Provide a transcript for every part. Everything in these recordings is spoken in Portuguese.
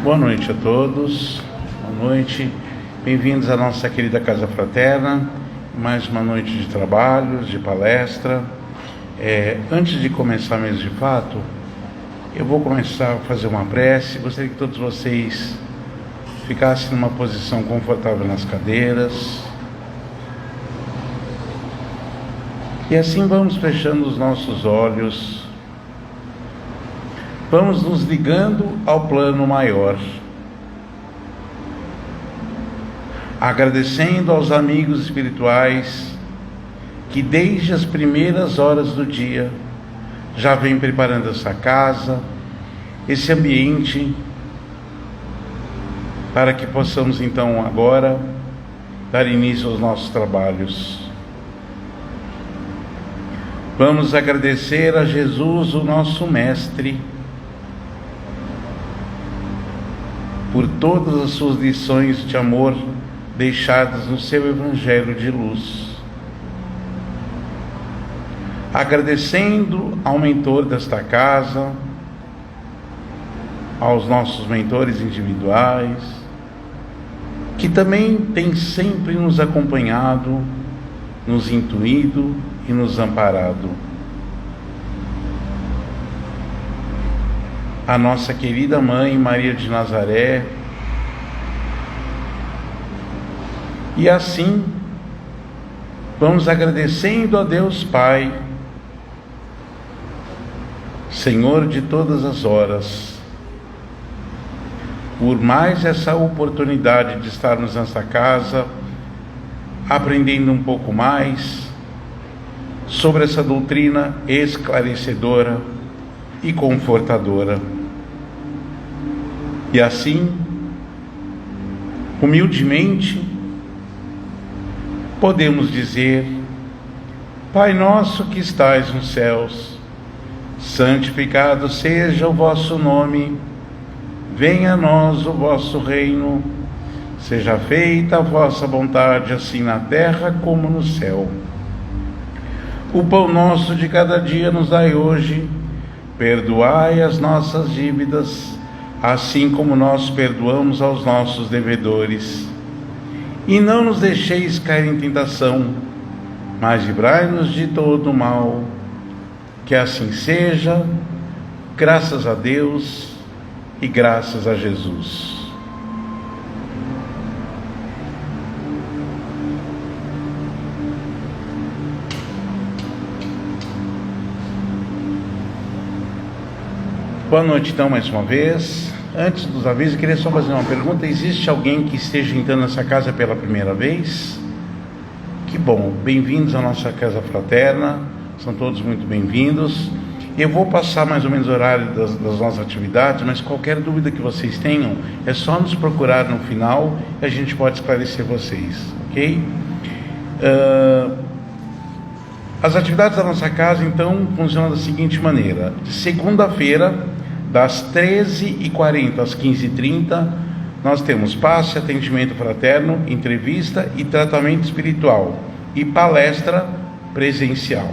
Boa noite a todos, boa noite, bem-vindos à nossa querida Casa Fraterna, mais uma noite de trabalhos, de palestra. Antes de começar mesmo de fato, eu vou começar a fazer uma prece. Gostaria que todos vocês ficassem numa posição confortável nas cadeiras. E assim vamos fechando os nossos olhos, vamos nos ligando ao plano maior, agradecendo aos amigos espirituais que desde as primeiras horas do dia já vem preparando essa casa, esse ambiente, para que possamos então agora dar início aos nossos trabalhos. Vamos agradecer a Jesus, o nosso Mestre, por todas as suas lições de amor deixadas no seu Evangelho de luz. Agradecendo ao mentor desta casa, aos nossos mentores individuais, que também tem sempre nos acompanhado, nos intuído e nos amparado. A nossa querida Mãe Maria de Nazaré. E assim, vamos agradecendo a Deus Pai, Senhor de todas as horas, por mais essa oportunidade de estarmos nessa casa, aprendendo um pouco mais sobre essa doutrina esclarecedora e confortadora. E assim, humildemente, podemos dizer: Pai nosso que estais nos céus, santificado seja o vosso nome, venha a nós o vosso reino, seja feita a vossa vontade, assim na terra como no céu. O pão nosso de cada dia nos dai hoje, perdoai as nossas dívidas, assim como nós perdoamos aos nossos devedores. E não nos deixeis cair em tentação, mas livrai-nos de todo o mal. Que assim seja, graças a Deus e graças a Jesus. Boa noite então mais uma vez. Antes dos avisos, eu queria só fazer uma pergunta: existe alguém que esteja entrando nessa casa pela primeira vez? Que bom, bem-vindos à nossa Casa Fraterna, são todos muito bem-vindos. Eu vou passar mais ou menos o horário das nossas atividades, mas qualquer dúvida que vocês tenham, é só nos procurar no final e a gente pode esclarecer vocês, ok? As atividades da nossa casa, então, funcionam da seguinte maneira: de segunda-feira, das 13h40 às 15h30, nós temos passe, atendimento fraterno, entrevista e tratamento espiritual, e palestra presencial.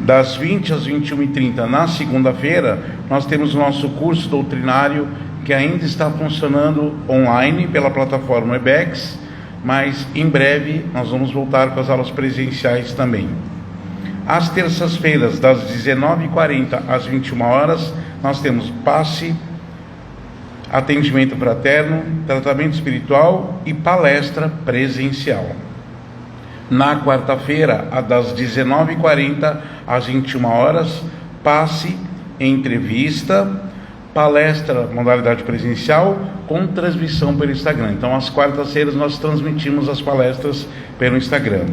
Das 20 às 21h30, na segunda-feira, nós temos o nosso curso doutrinário, que ainda está funcionando online pela plataforma Webex, mas em breve nós vamos voltar com as aulas presenciais também. Às terças-feiras, das 19h40 às 21h, nós temos passe, atendimento fraterno, tratamento espiritual e palestra presencial. Na quarta-feira, das 19h40 às 21h, passe, entrevista, palestra, modalidade presencial, com transmissão pelo Instagram. Então, às quartas-feiras, nós transmitimos as palestras pelo Instagram.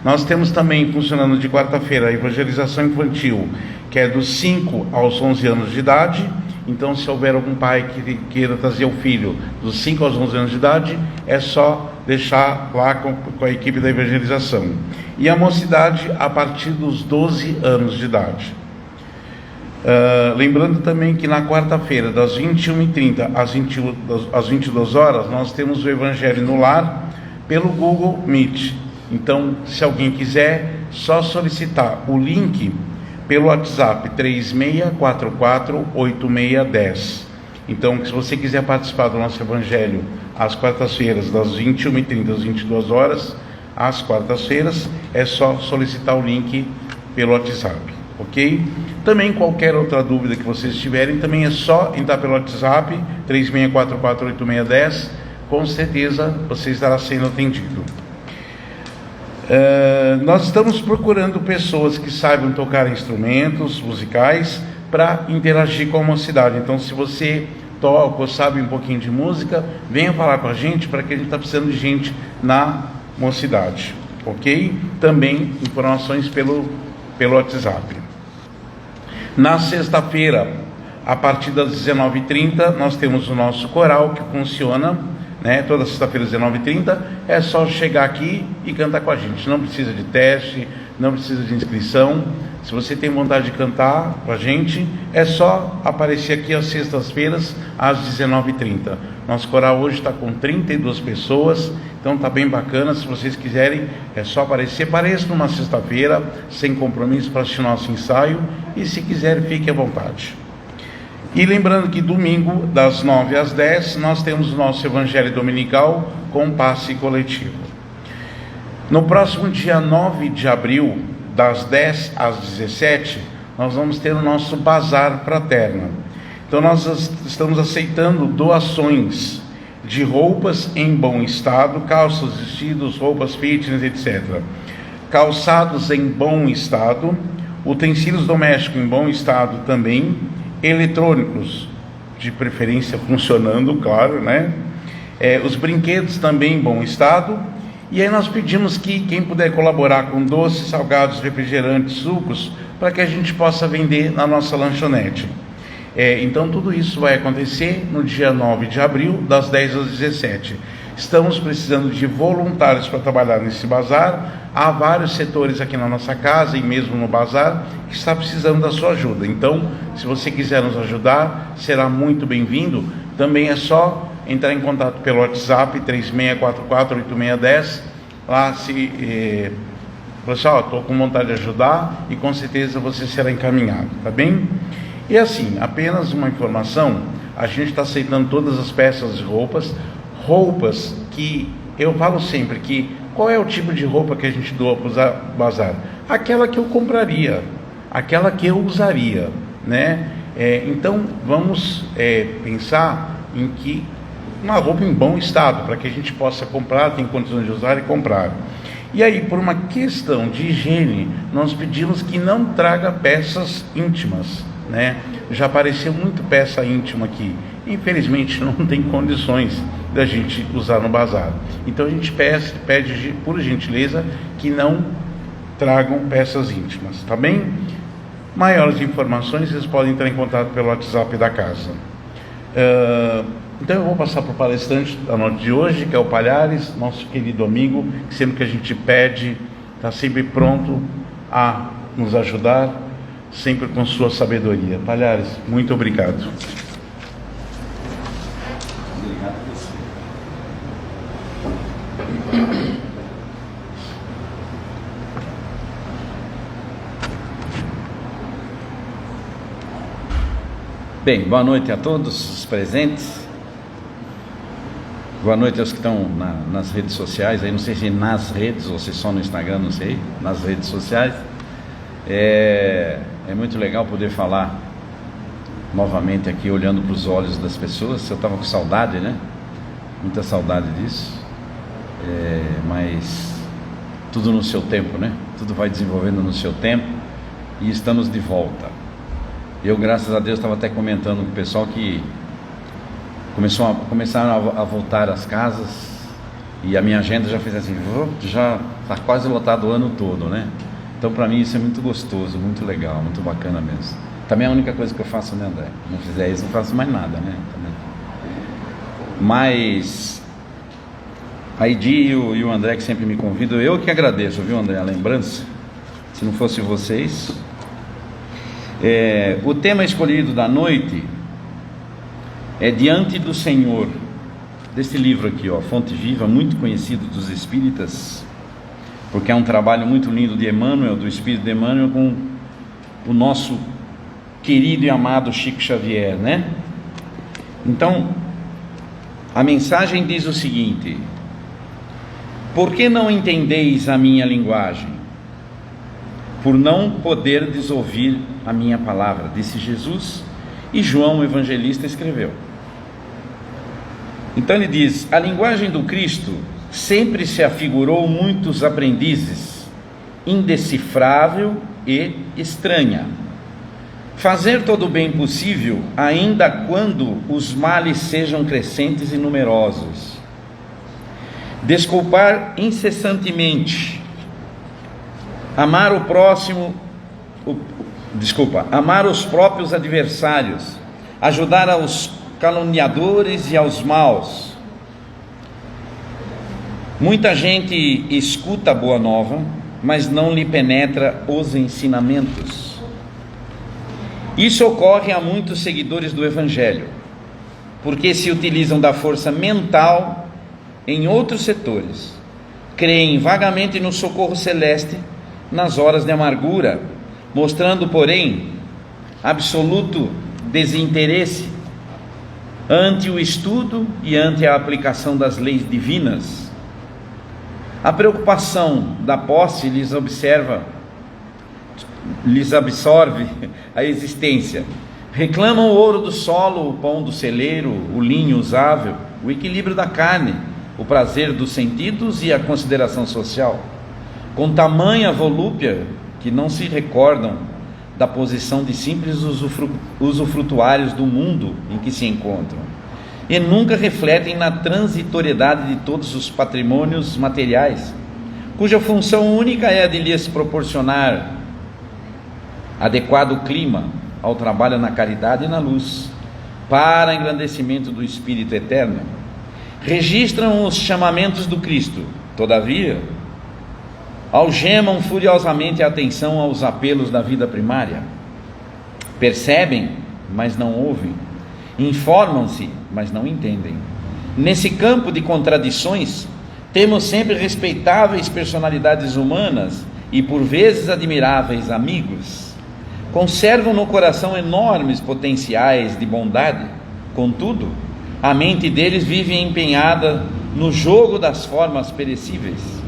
Nós temos também, funcionando de quarta-feira, a evangelização infantil, que é dos 5 aos 11 anos de idade. Então, se houver algum pai que queira trazer o filho dos 5 aos 11 anos de idade, é só deixar lá com a equipe da evangelização. E a mocidade a partir dos 12 anos de idade. Lembrando também que na quarta-feira, das 21h30 às 22h, nós temos o Evangelho no Lar pelo Google Meet. Então, se alguém quiser, só solicitar o link pelo WhatsApp 36448610. Então, se você quiser participar do nosso Evangelho às quartas-feiras, das 21h30 às 22 horas, às quartas-feiras, é só solicitar o link pelo WhatsApp, ok? Também qualquer outra dúvida que vocês tiverem, também é só entrar pelo WhatsApp, 36448610, com certeza você estará sendo atendido. Nós estamos procurando pessoas que saibam tocar instrumentos musicais para interagir com a mocidade. Então, se você toca ou sabe um pouquinho de música, venha falar com a gente, para que a gente está precisando de gente na mocidade, ok? Também informações pelo WhatsApp. Na sexta-feira, a partir das 19h30, nós temos o nosso coral que funciona, né? Toda sexta-feira às 19h30, é só chegar aqui e cantar com a gente. Não precisa de teste, não precisa de inscrição. Se você tem vontade de cantar com a gente, é só aparecer aqui às sextas-feiras às 19h30. Nosso coral hoje está com 32 pessoas, então está bem bacana. Se vocês quiserem, é só aparecer. Apareça numa sexta-feira, sem compromisso, para assistir nosso ensaio, e se quiser, fique à vontade. E lembrando que domingo, das 9 às 10, nós temos o nosso Evangelho Dominical com passe coletivo. No próximo dia 9 de abril, das 10 às 17, nós vamos ter o nosso Bazar Fraterno. Então nós estamos aceitando doações de roupas em bom estado, calças, vestidos, roupas fitness, etc. Calçados em bom estado, utensílios domésticos em bom estado também, eletrônicos, de preferência funcionando, claro, né? Os brinquedos também em bom estado. E aí nós pedimos que quem puder colaborar com doces, salgados, refrigerantes, sucos, para que a gente possa vender na nossa lanchonete. Então tudo isso vai acontecer no dia 9 de abril, das 10 às 17. Estamos precisando de voluntários para trabalhar nesse bazar. Há vários setores aqui na nossa casa e mesmo no bazar que está precisando da sua ajuda. Então, se você quiser nos ajudar, será muito bem-vindo. Também é só entrar em contato pelo WhatsApp 36448610. Lá pessoal, estou com vontade de ajudar, e com certeza você será encaminhado, tá bem? E assim, apenas uma informação: a gente está aceitando todas as peças de roupas que eu falo sempre que qual é o tipo de roupa que a gente doa para o bazar? Aquela que eu compraria, aquela que eu usaria, né? Então vamos pensar em que uma roupa em bom estado, para que a gente possa comprar, tem condições de usar e comprar. E aí, por uma questão de higiene, nós pedimos que não traga peças íntimas, né? Já apareceu muito peça íntima aqui, infelizmente não tem condições da gente usar no bazar. Então a gente pede por gentileza que não tragam peças íntimas, tá bem? Maiores informações vocês podem entrar em contato pelo WhatsApp da casa. Então eu vou passar para o palestrante da noite de hoje, que é o Palhares, nosso querido amigo, que sempre que a gente pede, está sempre pronto a nos ajudar, sempre com sua sabedoria. Palhares, muito obrigado. Obrigado a você. Bem, boa noite a todos os presentes. Boa noite aos que estão nas redes sociais, aí não sei se nas redes ou se só no Instagram, não sei, nas redes sociais. É muito legal poder falar novamente aqui, olhando para os olhos das pessoas. Eu estava com saudade, né? Muita saudade disso. Mas tudo no seu tempo, né? Tudo vai desenvolvendo no seu tempo e estamos de volta. Eu, graças a Deus, estava até comentando com o pessoal que começaram a voltar às casas, e a minha agenda já fez assim, já está quase lotado o ano todo, né? Então para mim isso é muito gostoso, muito legal, muito bacana mesmo. Também é a única coisa que eu faço, né, André? Se não fizer isso, não faço mais nada, né? Também. Mas a Idi e o André, que sempre me convidam, eu que agradeço, viu, André, a lembrança. Se não fosse vocês. O tema escolhido da noite é Diante do Senhor, desse livro aqui, ó, Fonte Viva, muito conhecido dos espíritas, porque é um trabalho muito lindo de Emmanuel, do Espírito de Emmanuel, com o nosso querido e amado Chico Xavier, né? Então, a mensagem diz o seguinte: por que não entendeis a minha linguagem? Por não poderdes ouvir a minha palavra, disse Jesus, e João, o evangelista, escreveu. Então ele diz: a linguagem do Cristo sempre se afigurou muitos aprendizes, indecifrável e estranha. Fazer todo o bem possível, ainda quando os males sejam crescentes e numerosos. Desculpar incessantemente. Amar o próximo, amar os próprios adversários. Ajudar aos caluniadores e aos maus. Muita gente escuta a boa nova, mas não lhe penetra os ensinamentos. Isso ocorre a muitos seguidores do Evangelho, porque se utilizam da força mental em outros setores, creem vagamente no socorro celeste nas horas de amargura, mostrando, porém, absoluto desinteresse ante o estudo e ante a aplicação das leis divinas. A preocupação da posse lhes absorve a existência. Reclamam o ouro do solo, o pão do celeiro, o linho usável, o equilíbrio da carne, o prazer dos sentidos e a consideração social, com tamanha volúpia que não se recordam da posição de simples usufrutuários do mundo em que se encontram, e nunca refletem na transitoriedade de todos os patrimônios materiais, cuja função única é a de lhes proporcionar adequado clima ao trabalho na caridade e na luz, para engrandecimento do Espírito Eterno. Registram os chamamentos do Cristo, todavia, algemam furiosamente a atenção aos apelos da vida primária. Percebem, mas não ouvem. Informam-se, mas não entendem. Nesse campo de contradições, temos sempre respeitáveis personalidades humanas e por vezes admiráveis amigos. Conservam no coração enormes potenciais de bondade, contudo, a mente deles vive empenhada no jogo das formas perecíveis.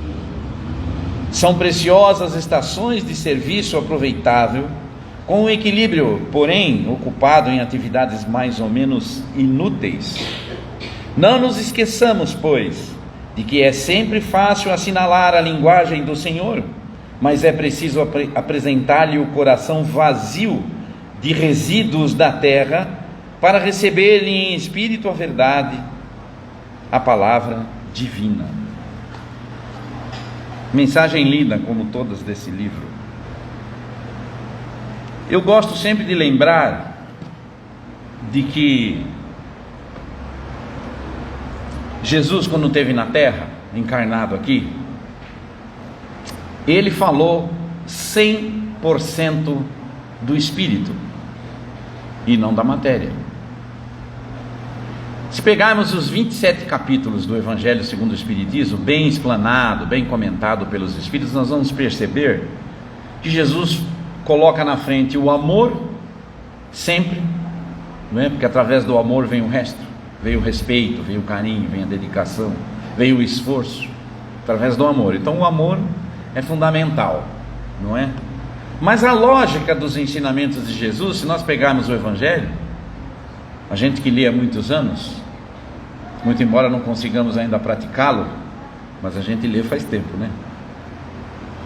São preciosas estações de serviço aproveitável, com o equilíbrio, porém, ocupado em atividades mais ou menos inúteis. Não nos esqueçamos, pois, de que é sempre fácil assinalar a linguagem do Senhor, mas é preciso apresentar-lhe o coração vazio de resíduos da terra, para receber-lhe em espírito a verdade, a palavra divina. Mensagem lida, como todas desse livro. Eu gosto sempre de lembrar de que Jesus, quando esteve na terra, encarnado aqui, ele falou 100% do Espírito e não da matéria. Se pegarmos os 27 capítulos do Evangelho segundo o Espiritismo, bem explanado, bem comentado pelos Espíritos, nós vamos perceber que Jesus coloca na frente o amor sempre, não é? Porque através do amor vem o resto, vem o respeito, vem o carinho, vem a dedicação, vem o esforço, através do amor. Então o amor é fundamental, não é? Mas a lógica dos ensinamentos de Jesus, se nós pegarmos o Evangelho, a gente que lê há muitos anos, muito embora não consigamos ainda praticá-lo, mas a gente lê faz tempo, né?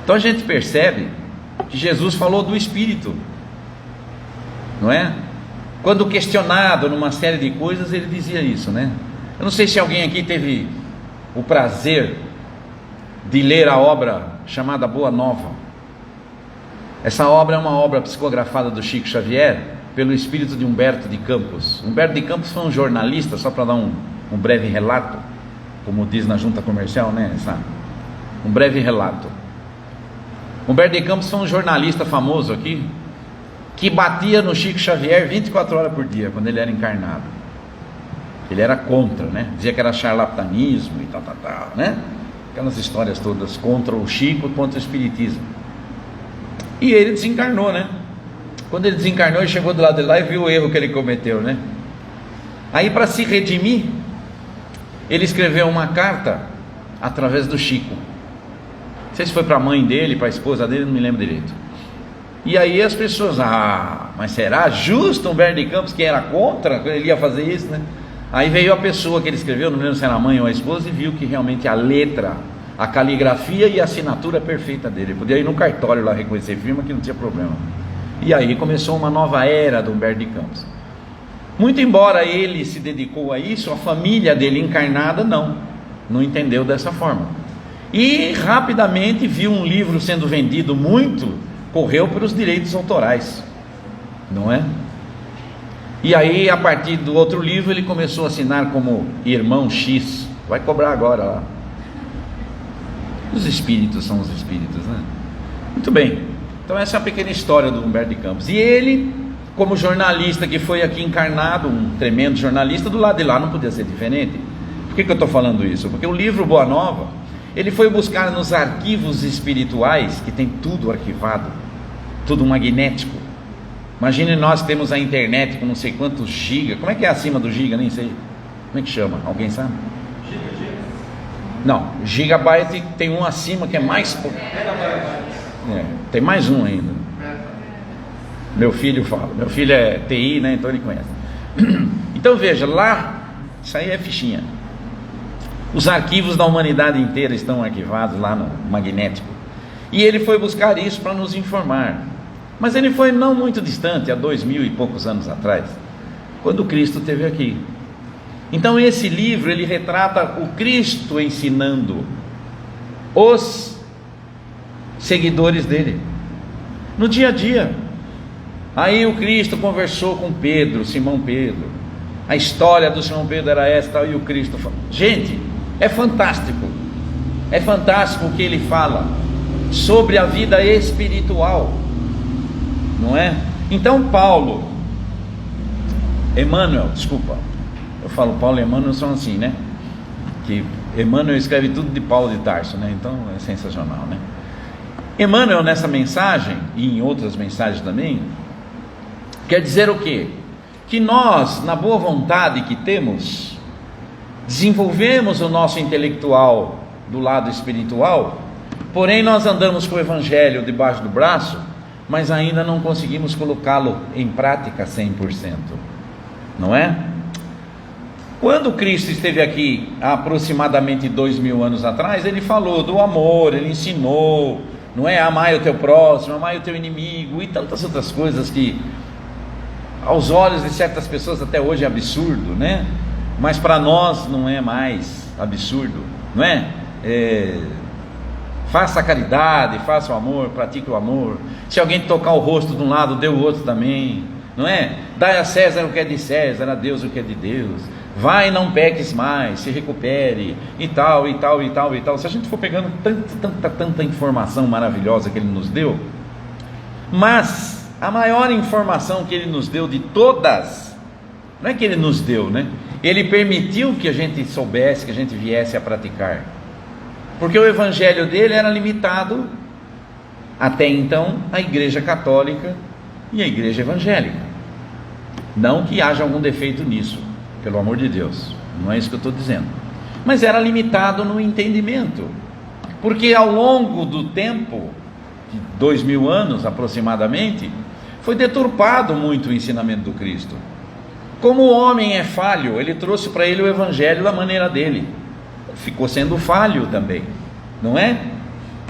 Então a gente percebe que Jesus falou do Espírito, não é? Quando questionado numa série de coisas, ele dizia isso, né? Eu não sei se alguém aqui teve o prazer de ler a obra chamada Boa Nova. Essa obra é uma obra psicografada do Chico Xavier pelo espírito de Humberto de Campos. Humberto de Campos foi um jornalista, só para dar um breve relato, como diz na junta comercial, né? Um breve relato. Humberto de Campos foi um jornalista famoso aqui, que batia no Chico Xavier 24 horas por dia, quando ele era encarnado. Ele era contra, né? Dizia que era charlatanismo e tal, né? Aquelas histórias todas contra o Chico, contra o Espiritismo. E ele desencarnou, né? Quando ele desencarnou, ele chegou do lado de lá e viu o erro que ele cometeu, né? Aí, para se redimir, ele escreveu uma carta através do Chico. Não sei se foi para a mãe dele, para a esposa dele, não me lembro direito. E aí as pessoas, mas será justo Humberto de Campos, que era contra, ele ia fazer isso, né? Aí veio a pessoa que ele escreveu, não me lembro se era a mãe ou a esposa, e viu que realmente a letra, a caligrafia e a assinatura perfeita dele. Ele podia ir no cartório lá reconhecer firma, que não tinha problema. E aí começou uma nova era do Humberto de Campos. Muito embora ele se dedicou a isso, a família dele encarnada não entendeu dessa forma. E rapidamente viu um livro sendo vendido muito, correu pelos direitos autorais, não é? E aí, a partir do outro livro, ele começou a assinar como Irmão X. Vai cobrar agora lá. Os espíritos são os espíritos, né? Muito bem. Então essa é a pequena história do Humberto de Campos. E ele, como jornalista que foi aqui encarnado, um tremendo jornalista, do lado de lá não podia ser diferente. Por que eu estou falando isso? Porque o livro Boa Nova, ele foi buscar nos arquivos espirituais, que tem tudo arquivado, tudo magnético. Imagine, nós temos a internet com não sei quantos gigas. Como é que é acima do giga? Nem sei. Como é que chama? Alguém sabe? Não, gigabyte tem um acima que é mais... tem mais um ainda. Meu filho fala. Meu filho é TI, né? Então ele conhece. Então veja, lá, isso aí é fichinha. Os arquivos da humanidade inteira estão arquivados lá no magnético. E ele foi buscar isso para nos informar. Mas ele foi não muito distante, há 2000 e poucos anos atrás, quando Cristo esteve aqui. Então esse livro, ele retrata o Cristo ensinando os seguidores dele, no dia a dia. Aí o Cristo conversou com Pedro, Simão Pedro. A história do Simão Pedro era esta, e o Cristo falou. Gente, é fantástico o que ele fala sobre a vida espiritual, não é? Então Emmanuel, eu falo Paulo e Emmanuel são assim, né? Que Emmanuel escreve tudo de Paulo de Tarso, né? Então é sensacional, né? Emmanuel, nessa mensagem e em outras mensagens também, quer dizer o quê? Que nós, na boa vontade que temos, desenvolvemos o nosso intelectual do lado espiritual, porém nós andamos com o Evangelho debaixo do braço, mas ainda não conseguimos colocá-lo em prática 100%, não é? Quando Cristo esteve aqui há aproximadamente 2000 anos atrás, ele falou do amor, ele ensinou, não é? Amai o teu próximo, amai o teu inimigo e tantas outras coisas que aos olhos de certas pessoas até hoje é absurdo, né? Mas para nós não é mais absurdo, não é? Faça a caridade, faça o amor, pratique o amor. Se alguém tocar o rosto de um lado, dê o outro também, não é? Dai a César o que é de César, a Deus o que é de Deus. Vai, não peques mais, se recupere, e tal. Se a gente for pegando tanta informação maravilhosa que ele nos deu, mas a maior informação que ele nos deu de todas, não é que ele nos deu, né? Ele permitiu que a gente soubesse, que a gente viesse a praticar, porque o evangelho dele era limitado até então à Igreja Católica e à Igreja Evangélica. Não que haja algum defeito nisso, pelo amor de Deus, não é isso que eu estou dizendo, mas era limitado no entendimento, porque ao longo do tempo, de 2000 anos aproximadamente, foi deturpado muito o ensinamento do Cristo. Como o homem é falho, ele trouxe para ele o evangelho da maneira dele, ficou sendo falho também, não é?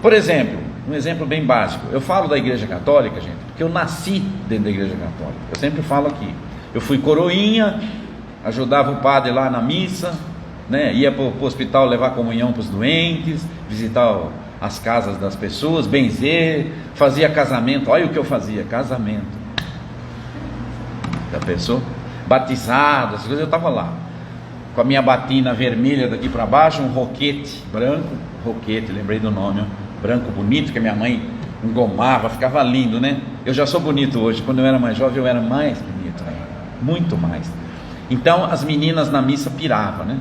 Por exemplo, um exemplo bem básico, eu falo da Igreja Católica, gente, porque eu nasci dentro da Igreja Católica, eu sempre falo aqui, eu fui coroinha, ajudava o padre lá na missa, né? Ia para o hospital levar comunhão para os doentes, visitar as casas das pessoas, benzer, fazia casamento. Olha o que eu fazia, casamento, já pensou? Batizado, essas coisas, eu estava lá com a minha batina vermelha daqui para baixo, um roquete branco, lembrei do nome, ó, branco bonito, que a minha mãe engomava, ficava lindo, né? Eu já sou bonito hoje, quando eu era mais jovem eu era mais bonito, né? Muito mais. Então as meninas na missa piravam, né?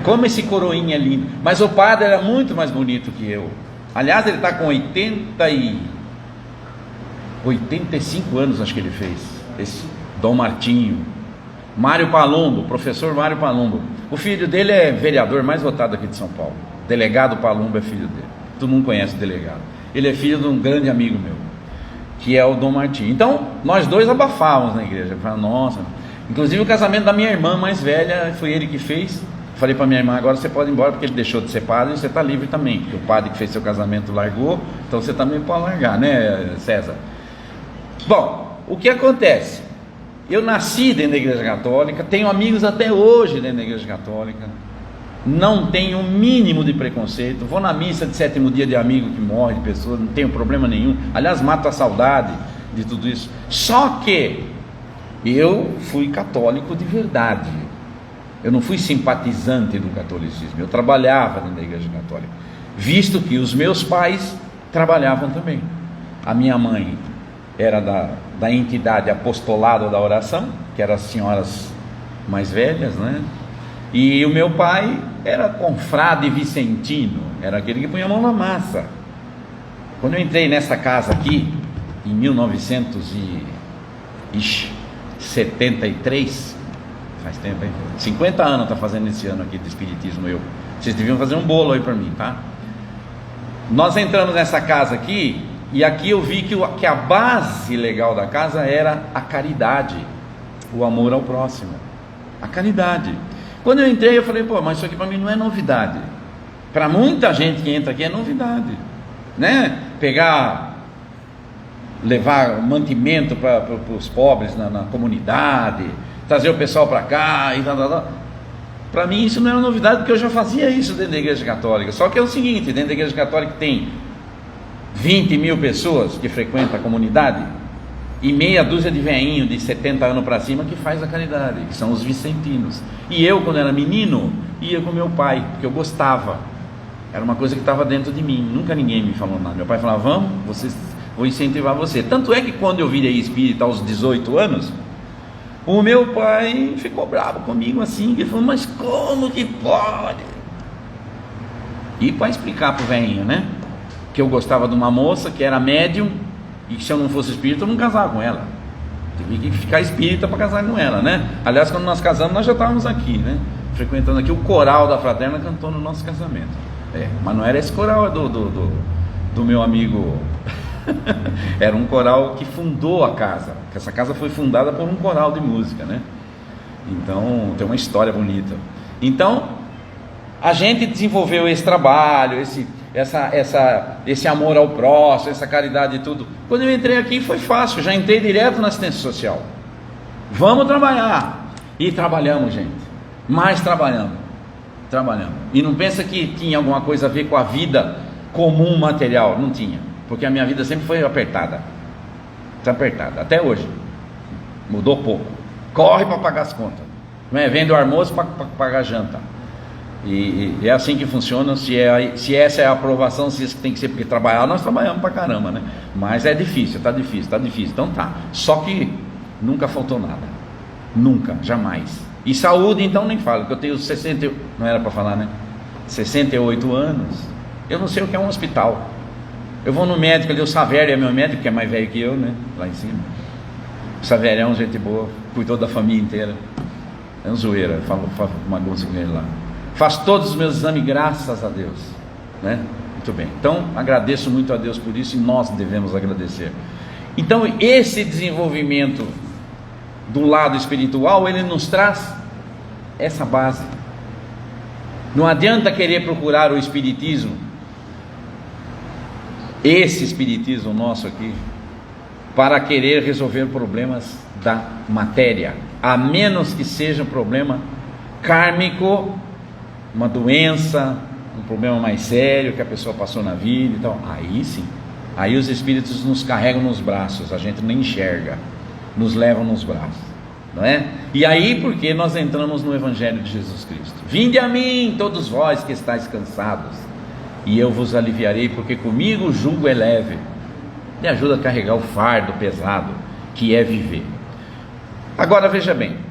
Como esse coroinha é lindo. Mas o padre era muito mais bonito que eu. Aliás, ele está com 85 anos, acho que ele fez. Esse Dom Martinho. Mário Palumbo, professor Mário Palumbo. O filho dele é vereador mais votado aqui de São Paulo. Delegado Palumbo é filho dele. Todo mundo conhece o delegado. Ele é filho de um grande amigo meu, que é o Dom Martim. Então, nós dois abafávamos na igreja. Falei, nossa. Inclusive o casamento da minha irmã mais velha, foi ele que fez. Falei para minha irmã, agora você pode ir embora, porque ele deixou de ser padre e você está livre também. Porque o padre que fez seu casamento largou, então você também pode largar, né, César? Bom, o que acontece? Eu nasci dentro da igreja católica, tenho amigos até hoje dentro da igreja católica, não tenho o mínimo de preconceito, vou na missa de 7º dia de amigo que morre, de pessoa, não tenho problema nenhum, aliás, mato a saudade de tudo isso. Só que eu fui católico de verdade, eu não fui simpatizante do catolicismo, eu trabalhava dentro da igreja católica, visto que os meus pais trabalhavam também. A minha mãe era da entidade Apostolado da Oração, que eram as senhoras mais velhas, né? E o meu pai era confrade vicentino, era aquele que punha a mão na massa. Quando eu entrei nessa casa aqui, em 1973, faz tempo, hein? 50 anos está fazendo esse ano aqui de espiritismo eu. Vocês deviam fazer um bolo aí para mim, tá? Nós entramos nessa casa aqui, e aqui eu vi que a base legal da casa era a caridade, o amor ao próximo, a caridade. Quando eu entrei eu falei, pô, mas isso aqui para mim não é novidade. Para muita gente que entra aqui é novidade, né? Levar mantimento para os pobres na comunidade, trazer o pessoal para cá e tal. Para mim isso não era novidade, porque eu já fazia isso dentro da igreja católica. Só que é o seguinte, dentro da igreja católica tem 20 mil pessoas que frequentam a comunidade e meia dúzia de veinhos de 70 anos para cima que faz a caridade, que são os vicentinos. E eu, quando era menino, ia com meu pai, porque eu gostava, era uma coisa que estava dentro de mim, nunca ninguém me falou nada. Meu pai falava, vamos, vou incentivar você. Tanto é que quando eu virei espírita aos 18 anos, o meu pai ficou bravo comigo assim, ele falou, mas como que pode? E para explicar para o velhinho, né, que eu gostava de uma moça que era médium, e que se eu não fosse espírita eu não casava com ela, tive que ficar espírita para casar com ela, né? Aliás, quando nós casamos nós já estávamos aqui, né, frequentando aqui, o coral da fraterna cantou no nosso casamento, mas não era esse coral do meu amigo era um coral que fundou a casa, que essa casa foi fundada por um coral de música, né? Então tem uma história bonita. Então a gente desenvolveu esse trabalho, esse amor ao próximo, essa caridade e tudo. Quando eu entrei aqui foi fácil, já entrei direto na assistência social. Vamos trabalhar. E trabalhamos, gente. Mais trabalhamos. E não pensa que tinha alguma coisa a ver com a vida comum material. Não tinha. Porque a minha vida sempre foi apertada. Está apertada. Até hoje. Mudou pouco. Corre para pagar as contas. Não é? Vende o almoço para pagar a janta. E é assim que funciona. Se essa é a aprovação, se isso tem que ser porque trabalhar, nós trabalhamos pra caramba, né? Mas é difícil, tá difícil. Então tá. Só que nunca faltou nada. Nunca, jamais. E saúde então nem falo, porque eu tenho 60, não era para falar, né? 68 anos. Eu não sei o que é um hospital. Eu vou no médico ali, o Savério é meu médico, que é mais velho que eu, né? Lá em cima. O Savério é um gente boa, cuidou da família inteira. É um zoeira, falo uma coisa com ele lá. Faz todos os meus exames, graças a Deus, né? Muito bem, então agradeço muito a Deus por isso, e nós devemos agradecer. Então esse desenvolvimento do lado espiritual, ele nos traz essa base. Não adianta querer procurar o espiritismo, esse espiritismo nosso aqui, para querer resolver problemas da matéria, a menos que seja um problema kármico, uma doença, um problema mais sério que a pessoa passou na vida e tal. Aí sim, aí os espíritos nos carregam nos braços, a gente nem enxerga, nos levam nos braços, não é? E aí porque nós entramos no Evangelho de Jesus Cristo. Vinde a mim, todos vós que estáis cansados, e eu vos aliviarei, porque comigo o jugo é leve. Me ajuda a carregar o fardo pesado que é viver. Agora veja bem,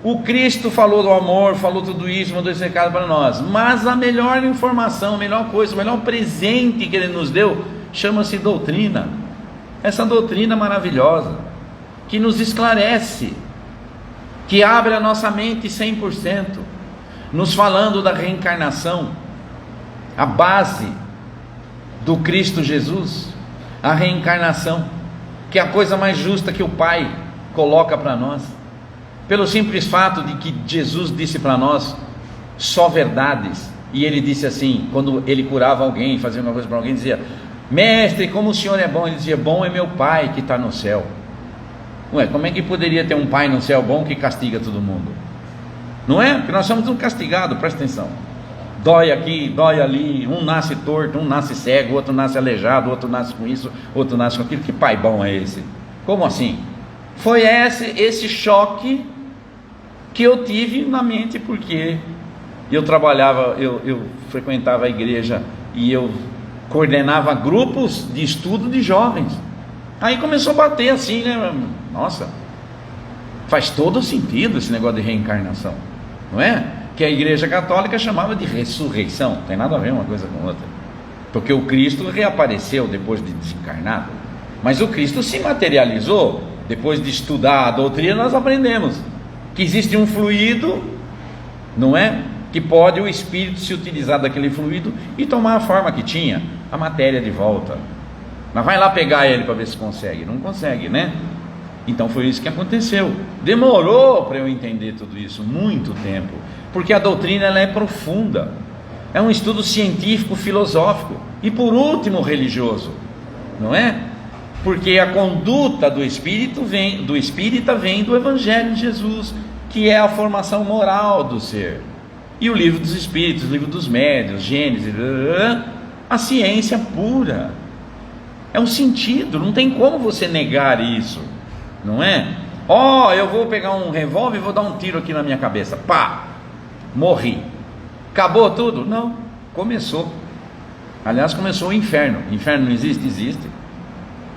o Cristo falou do amor, falou tudo isso, mandou esse recado para nós, mas a melhor informação, a melhor coisa, o melhor presente que Ele nos deu, chama-se doutrina. Essa doutrina maravilhosa, que nos esclarece, que abre a nossa mente 100%, nos falando da reencarnação, a base do Cristo Jesus, a reencarnação, que é a coisa mais justa que o Pai coloca para nós, pelo simples fato de que Jesus disse para nós só verdades. E ele disse assim, quando ele curava alguém, fazia uma coisa para alguém, dizia: mestre, como o senhor é bom. Ele dizia: bom é meu Pai que está no céu. Ué, como é que poderia ter um Pai no céu bom que castiga todo mundo? Não é? Porque nós somos um castigado, presta atenção. Dói aqui, dói ali, um nasce torto, um nasce cego, outro nasce aleijado, outro nasce com isso, outro nasce com aquilo. Que pai bom é esse? Como assim? Foi esse choque que eu tive na mente, porque eu trabalhava, eu frequentava a igreja e eu coordenava grupos de estudo de jovens. Aí começou a bater assim, né? Nossa, faz todo sentido esse negócio de reencarnação, não é? Que a igreja católica chamava de ressurreição. Não tem nada a ver uma coisa com outra, porque o Cristo reapareceu depois de desencarnado, mas o Cristo se materializou. Depois de estudar a doutrina, nós aprendemos que existe um fluido, não é? Que pode o espírito se utilizar daquele fluido e tomar a forma que tinha, a matéria de volta. Mas vai lá pegar ele para ver se consegue. Não consegue, né? Então foi isso que aconteceu. Demorou para eu entender tudo isso, muito tempo, porque a doutrina ela é profunda, é um estudo científico, filosófico e por último religioso, não é? Porque a conduta do espírita vem do Evangelho de Jesus, que é a formação moral do ser. E o livro dos espíritos, o livro dos médiuns, Gênesis, a ciência pura. É um sentido, não tem como você negar isso, não é? Eu vou pegar um revólver e vou dar um tiro aqui na minha cabeça, pá, morri. Acabou tudo? Não, começou. Aliás, começou o inferno. Inferno não existe? Existe.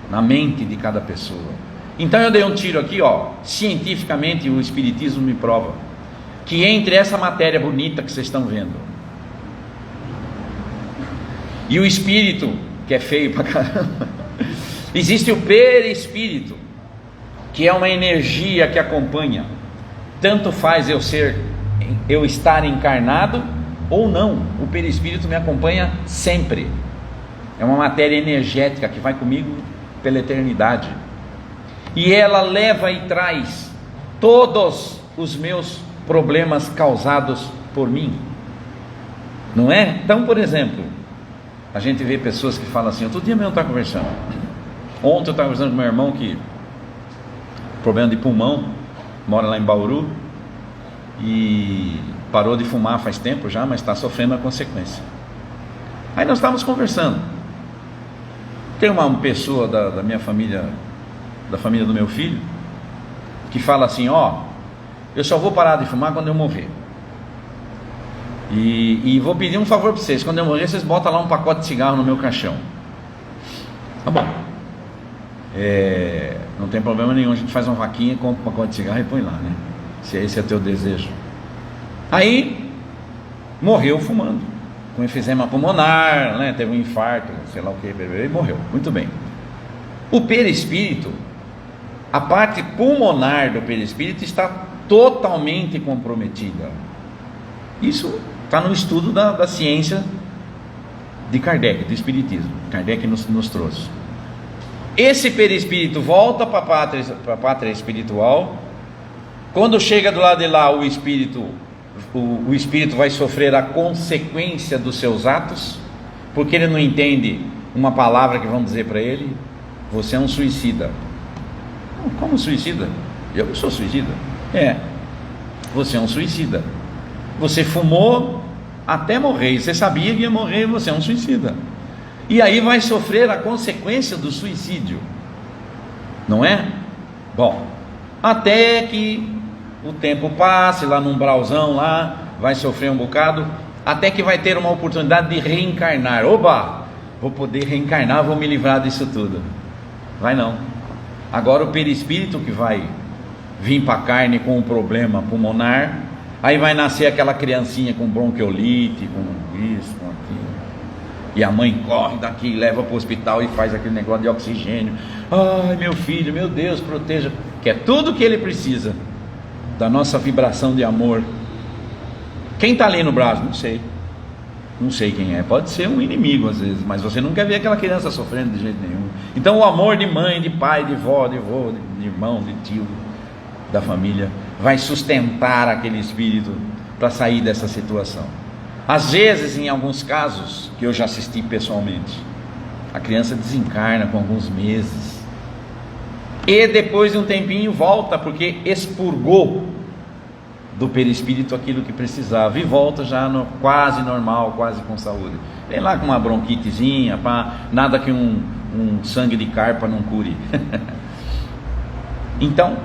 Na mente de cada pessoa. Então eu dei um tiro aqui, cientificamente o Espiritismo me prova que entre essa matéria bonita que vocês estão vendo e o espírito, que é feio pra caramba, existe o perispírito, que é uma energia que acompanha. Tanto faz eu estar encarnado ou não, o perispírito me acompanha sempre. É uma matéria energética que vai comigo pela eternidade, e ela leva e traz todos os meus problemas causados por mim, não é? Então, por exemplo, a gente vê pessoas que falam assim. Outro dia mesmo eu estava conversando, ontem eu estava conversando com meu irmão que problema de pulmão, mora lá em Bauru e parou de fumar faz tempo já, mas está sofrendo a consequência. Aí nós estávamos conversando. Tem uma pessoa da minha família, da família do meu filho, que fala assim: eu só vou parar de fumar quando eu morrer. E vou pedir um favor para vocês: quando eu morrer, vocês botam lá um pacote de cigarro no meu caixão. Tá bom. Não tem problema nenhum, a gente faz uma vaquinha, compra um pacote de cigarro e põe lá, né? Se esse é teu desejo. Aí morreu fumando, com enfisema pulmonar, né? Teve um infarto, sei lá o que, e morreu. Muito bem. O perispírito, a parte pulmonar do perispírito está totalmente comprometida. Isso está no estudo da ciência de Kardec, do espiritismo. Kardec nos trouxe. Esse perispírito volta para a pátria espiritual. Quando chega do lado de lá, o espírito vai sofrer a consequência dos seus atos, porque ele não entende uma palavra que vão dizer para ele: você é um suicida. Como suicida? Eu não sou suicida. Você é um suicida. Você fumou até morrer, você sabia que ia morrer, você é um suicida. E aí vai sofrer a consequência do suicídio, não é? Bom, até que o tempo passe, lá num umbralzão lá, vai sofrer um bocado, até que vai ter uma oportunidade de reencarnar. Oba, vou poder reencarnar, vou me livrar disso tudo. Vai não. Agora o perispírito que vai vir para a carne com um problema pulmonar, aí vai nascer aquela criancinha com bronquiolite, com isso, com aquilo, e a mãe corre daqui, leva para o hospital e faz aquele negócio de oxigênio. Ai, meu filho, meu Deus, proteja, que é tudo que ele precisa. da nossa vibração de amor. Quem está ali no braço? Não sei. Não sei quem é. Pode ser um inimigo às vezes, mas você não quer ver aquela criança sofrendo de jeito nenhum. Então o amor de mãe, de pai, de vó, de avô, de irmão, de tio, da família, vai sustentar aquele espírito para sair dessa situação. Às vezes, em alguns casos, que eu já assisti pessoalmente, a criança desencarna com alguns meses, e depois de um tempinho volta, porque expurgou do perispírito aquilo que precisava, e volta já quase normal, quase com saúde. Vem lá com uma bronquitezinha, nada que um sangue de carpa não cure. Então,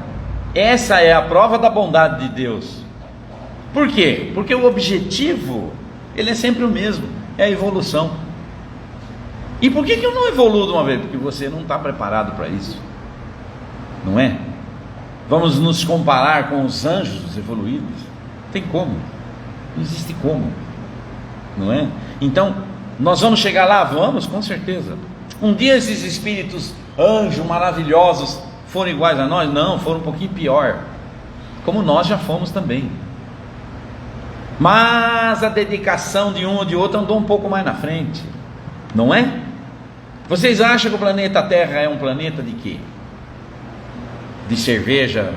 essa é a prova da bondade de Deus. Por quê? Porque o objetivo, ele é sempre o mesmo, é a evolução. E por que eu não evoluo de uma vez? Porque você não está preparado para isso, não é? Vamos nos comparar com os anjos evoluídos? Tem como? Não existe como, não é? Então, nós vamos chegar lá? Vamos, com certeza. Um dia esses espíritos anjos maravilhosos foram iguais a nós? Não, foram um pouquinho pior, como nós já fomos também. Mas a dedicação de um ou de outro andou um pouco mais na frente, não é? Vocês acham que o planeta Terra é um planeta de quê? De cerveja,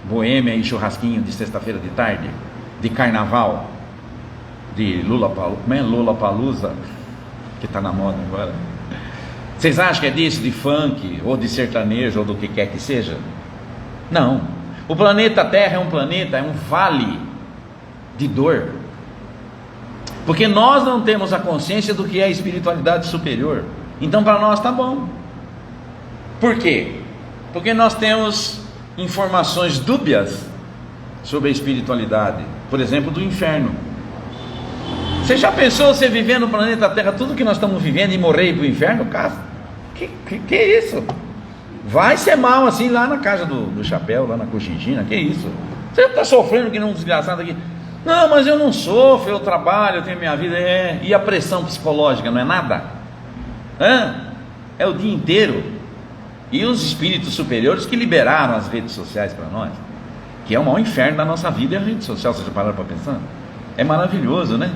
boêmia e churrasquinho de sexta-feira de tarde? De carnaval? De Lollapalooza, que está na moda agora? Vocês acham que é disso? De funk, ou de sertanejo, ou do que quer que seja? Não. O planeta Terra é um planeta, é um vale de dor, porque nós não temos a consciência do que é a espiritualidade superior. Então para nós está bom. Por quê? Porque nós temos informações dúbias sobre a espiritualidade, por exemplo, do inferno. Você já pensou você viver no planeta Terra tudo que nós estamos vivendo e morrer para o inferno? Cara, que é isso? Vai ser mal assim lá na casa do chapéu, lá na Cochinchina, que é isso? Você está sofrendo que nem um desgraçado aqui. Não, mas eu não sofro, eu trabalho, eu tenho minha vida. E a pressão psicológica não é nada? É o dia inteiro. E os espíritos superiores que liberaram as redes sociais para nós, que é o maior inferno da nossa vida, é a rede social. Vocês já pararam para pensar? É maravilhoso, né?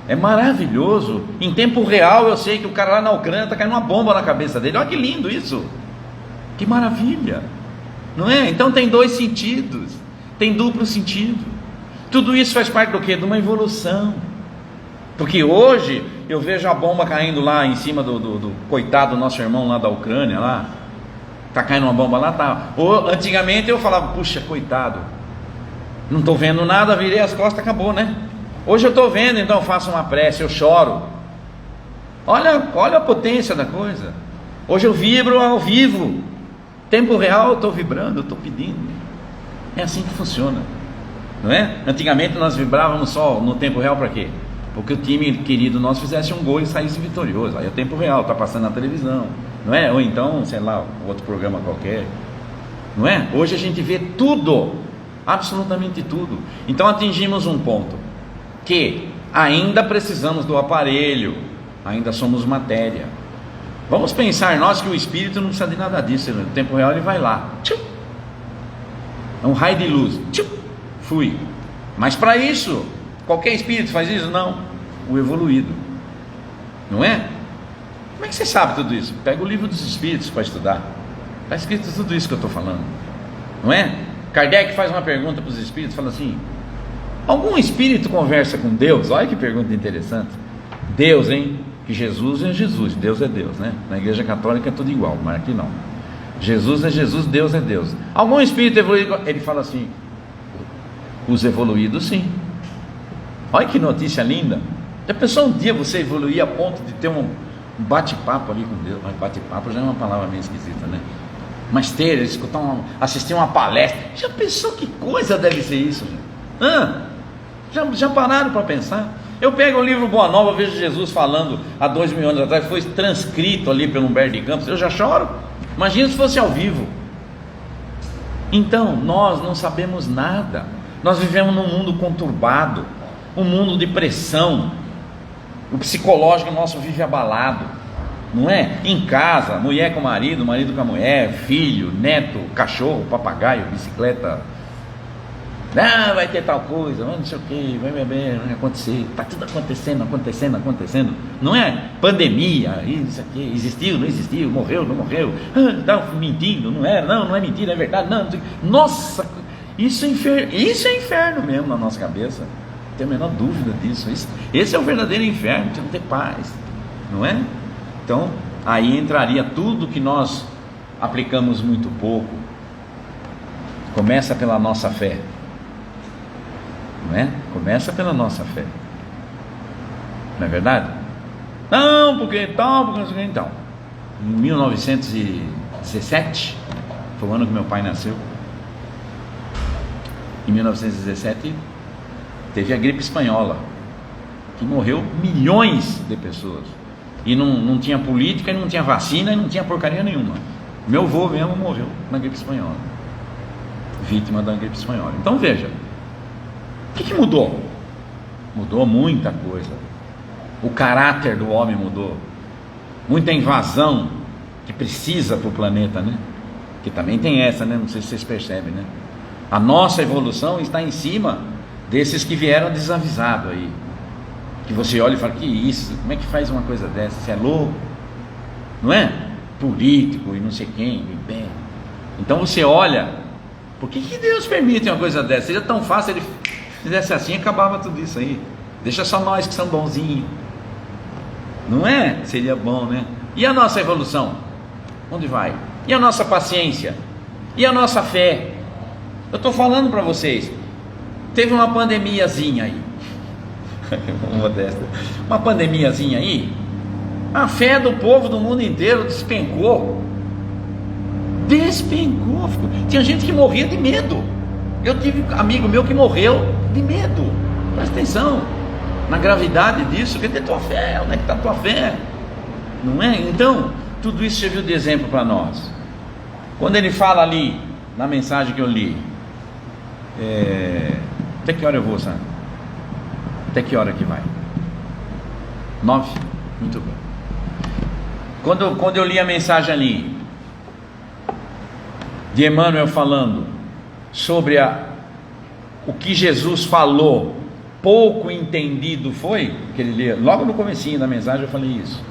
É maravilhoso. Em tempo real eu sei que o cara lá na Ucrânia está caindo uma bomba na cabeça dele. Olha que lindo isso. Que maravilha, não é? Então tem dois sentidos, tem duplo sentido. Tudo isso faz parte do quê? De uma evolução. Porque hoje eu vejo a bomba caindo lá em cima do coitado do nosso irmão lá da Ucrânia, lá está caindo uma bomba lá, tá. Antigamente eu falava, puxa, coitado, não estou vendo nada, virei as costas, acabou, né? Hoje eu estou vendo, então eu faço uma prece, eu choro. Olha a potência da coisa. Hoje eu vibro ao vivo, tempo real, eu estou vibrando, eu estou pedindo. É assim que funciona, não é? Antigamente nós vibrávamos só no tempo real para quê? Porque o time querido nosso fizesse um gol e saísse vitorioso. Aí é o tempo real, está passando na televisão, não é? Ou então, sei lá, outro programa qualquer, não é? Hoje a gente vê tudo, absolutamente tudo. Então atingimos um ponto que ainda precisamos do aparelho, ainda somos matéria. Vamos pensar nós que o espírito não precisa de nada disso. No tempo real ele vai lá, tchum, é um raio de luz, tchum, fui. Mas para isso, qualquer espírito faz isso? Não, o evoluído, não é? Como é que você sabe tudo isso? Pega o livro dos espíritos para estudar, está escrito tudo isso que eu estou falando, não é? Kardec faz uma pergunta para os espíritos, fala assim: algum espírito conversa com Deus? Olha que pergunta interessante. Deus, hein? Que Jesus é Jesus, Deus é Deus, né? Na igreja católica é tudo igual, mas aqui não. Jesus é Jesus, Deus é Deus. Algum espírito evoluído? Ele fala assim: os evoluídos sim. Olha que notícia linda. Já pensou um dia você evoluir a ponto de ter um bate-papo ali com Deus? Mas bate-papo já é uma palavra meio esquisita, né? Mas assistir uma palestra. Já pensou que coisa deve ser isso? Já pararam para pensar? Eu pego o livro Boa Nova, vejo Jesus falando há 2000 anos atrás, foi transcrito ali pelo Humberto de Campos, eu já choro. Imagina se fosse ao vivo. Então, nós não sabemos nada. Nós vivemos num mundo conturbado, um mundo de pressão. O psicológico nosso vive abalado, não é? Em casa, mulher com o marido com a mulher, filho, neto, cachorro, papagaio, bicicleta, Ah, vai ter tal coisa, não sei o que, vai acontecer, está tudo acontecendo, não é? Pandemia, isso aqui, existiu, não existiu, morreu, não morreu, está mentindo, não é mentira, é verdade, não. Nossa, isso é inferno mesmo na nossa cabeça, não tem a menor dúvida disso. Esse é o verdadeiro inferno, de não ter paz, não é? Então, aí entraria tudo que nós aplicamos muito pouco. Começa pela nossa fé. Não é? Começa pela nossa fé. Não é verdade? Não, porque então. Em 1917, foi o ano que meu pai nasceu. Em 1917, teve a gripe espanhola, que morreu milhões de pessoas. E não tinha política, e não tinha vacina, e não tinha porcaria nenhuma. Meu avô mesmo morreu na gripe espanhola, vítima da gripe espanhola. Então veja, o que mudou? Mudou muita coisa. O caráter do homem mudou. Muita invasão que precisa para o planeta, né? Que também tem essa, né? Não sei se vocês percebem, né? A nossa evolução está em cima desses que vieram desavisados aí. Que você olha e fala, que isso? Como é que faz uma coisa dessa? Você é louco? Não é? Político e não sei quem, bem. Então você olha, por que Deus permite uma coisa dessa? Seria tão fácil ele fizesse assim, acabava tudo isso aí. Deixa só nós que são bonzinhos. Não é? Seria bom, né? E a nossa evolução? Onde vai? E a nossa paciência? E a nossa fé? Eu estou falando para vocês, teve uma pandemiazinha aí. Uma pandemiazinha aí. A fé do povo do mundo inteiro despencou. Tinha gente que morria de medo. Eu tive amigo meu que morreu de medo. Presta atenção na gravidade disso. Cadê tua fé? Onde é que está a tua fé? Não é? Então, tudo isso serviu de exemplo para nós. Quando ele fala ali, na mensagem que eu li, até que hora eu vou, Sandro? Até que hora que vai? 9? Muito bem. Quando eu li a mensagem ali, de Emmanuel falando sobre o que Jesus falou, pouco entendido foi, que ele lê, logo no comecinho da mensagem eu falei isso.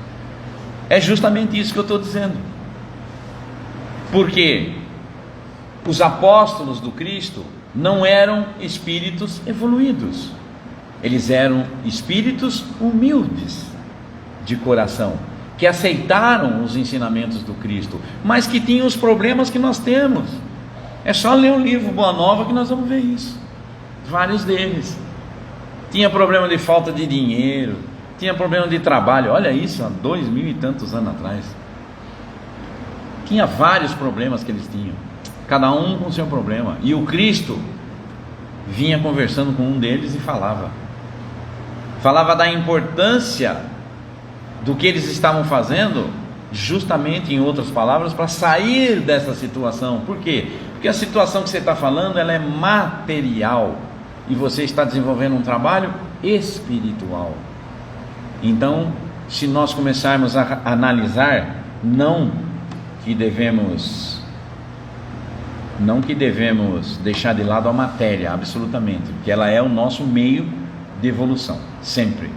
É justamente isso que eu estou dizendo. Porque os apóstolos do Cristo não eram espíritos evoluídos. Eles eram espíritos humildes de coração, que aceitaram os ensinamentos do Cristo, mas que tinham os problemas que nós temos. É só ler o livro Boa Nova que nós vamos ver isso. Vários deles. Tinha problema de falta de dinheiro, tinha problema de trabalho. Olha isso, há 2000 e tantos anos atrás. Tinha vários problemas que eles tinham, cada um com o seu problema. E o Cristo vinha conversando com um deles e falava da importância do que eles estavam fazendo, justamente, em outras palavras, para sair dessa situação. Por quê? Porque a situação que você está falando, ela é material, e você está desenvolvendo um trabalho espiritual. Então, se nós começarmos a analisar, não que devemos deixar de lado a matéria, absolutamente, porque ela é o nosso meio de evolução, sempre.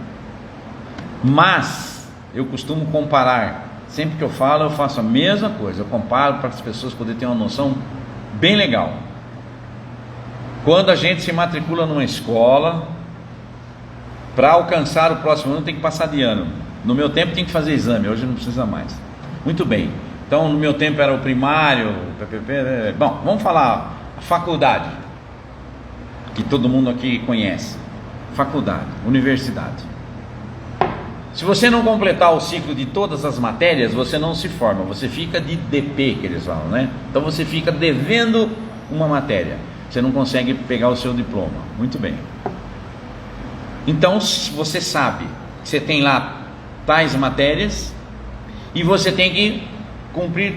Mas eu costumo comparar, sempre que eu falo, eu faço a mesma coisa, eu comparo para as pessoas poderem ter uma noção bem legal. Quando a gente se matricula numa escola, para alcançar o próximo ano tem que passar de ano. No meu tempo tinha que fazer exame, hoje não precisa mais. Muito bem, então no meu tempo era o primário, bom, vamos falar a faculdade, que todo mundo aqui conhece. Faculdade, universidade. Se você não completar o ciclo de todas as matérias, você não se forma, você fica de DP, que eles falam, né? Então você fica devendo uma matéria, você não consegue pegar o seu diploma. Muito bem. Então você sabe que você tem lá tais matérias e você tem que cumprir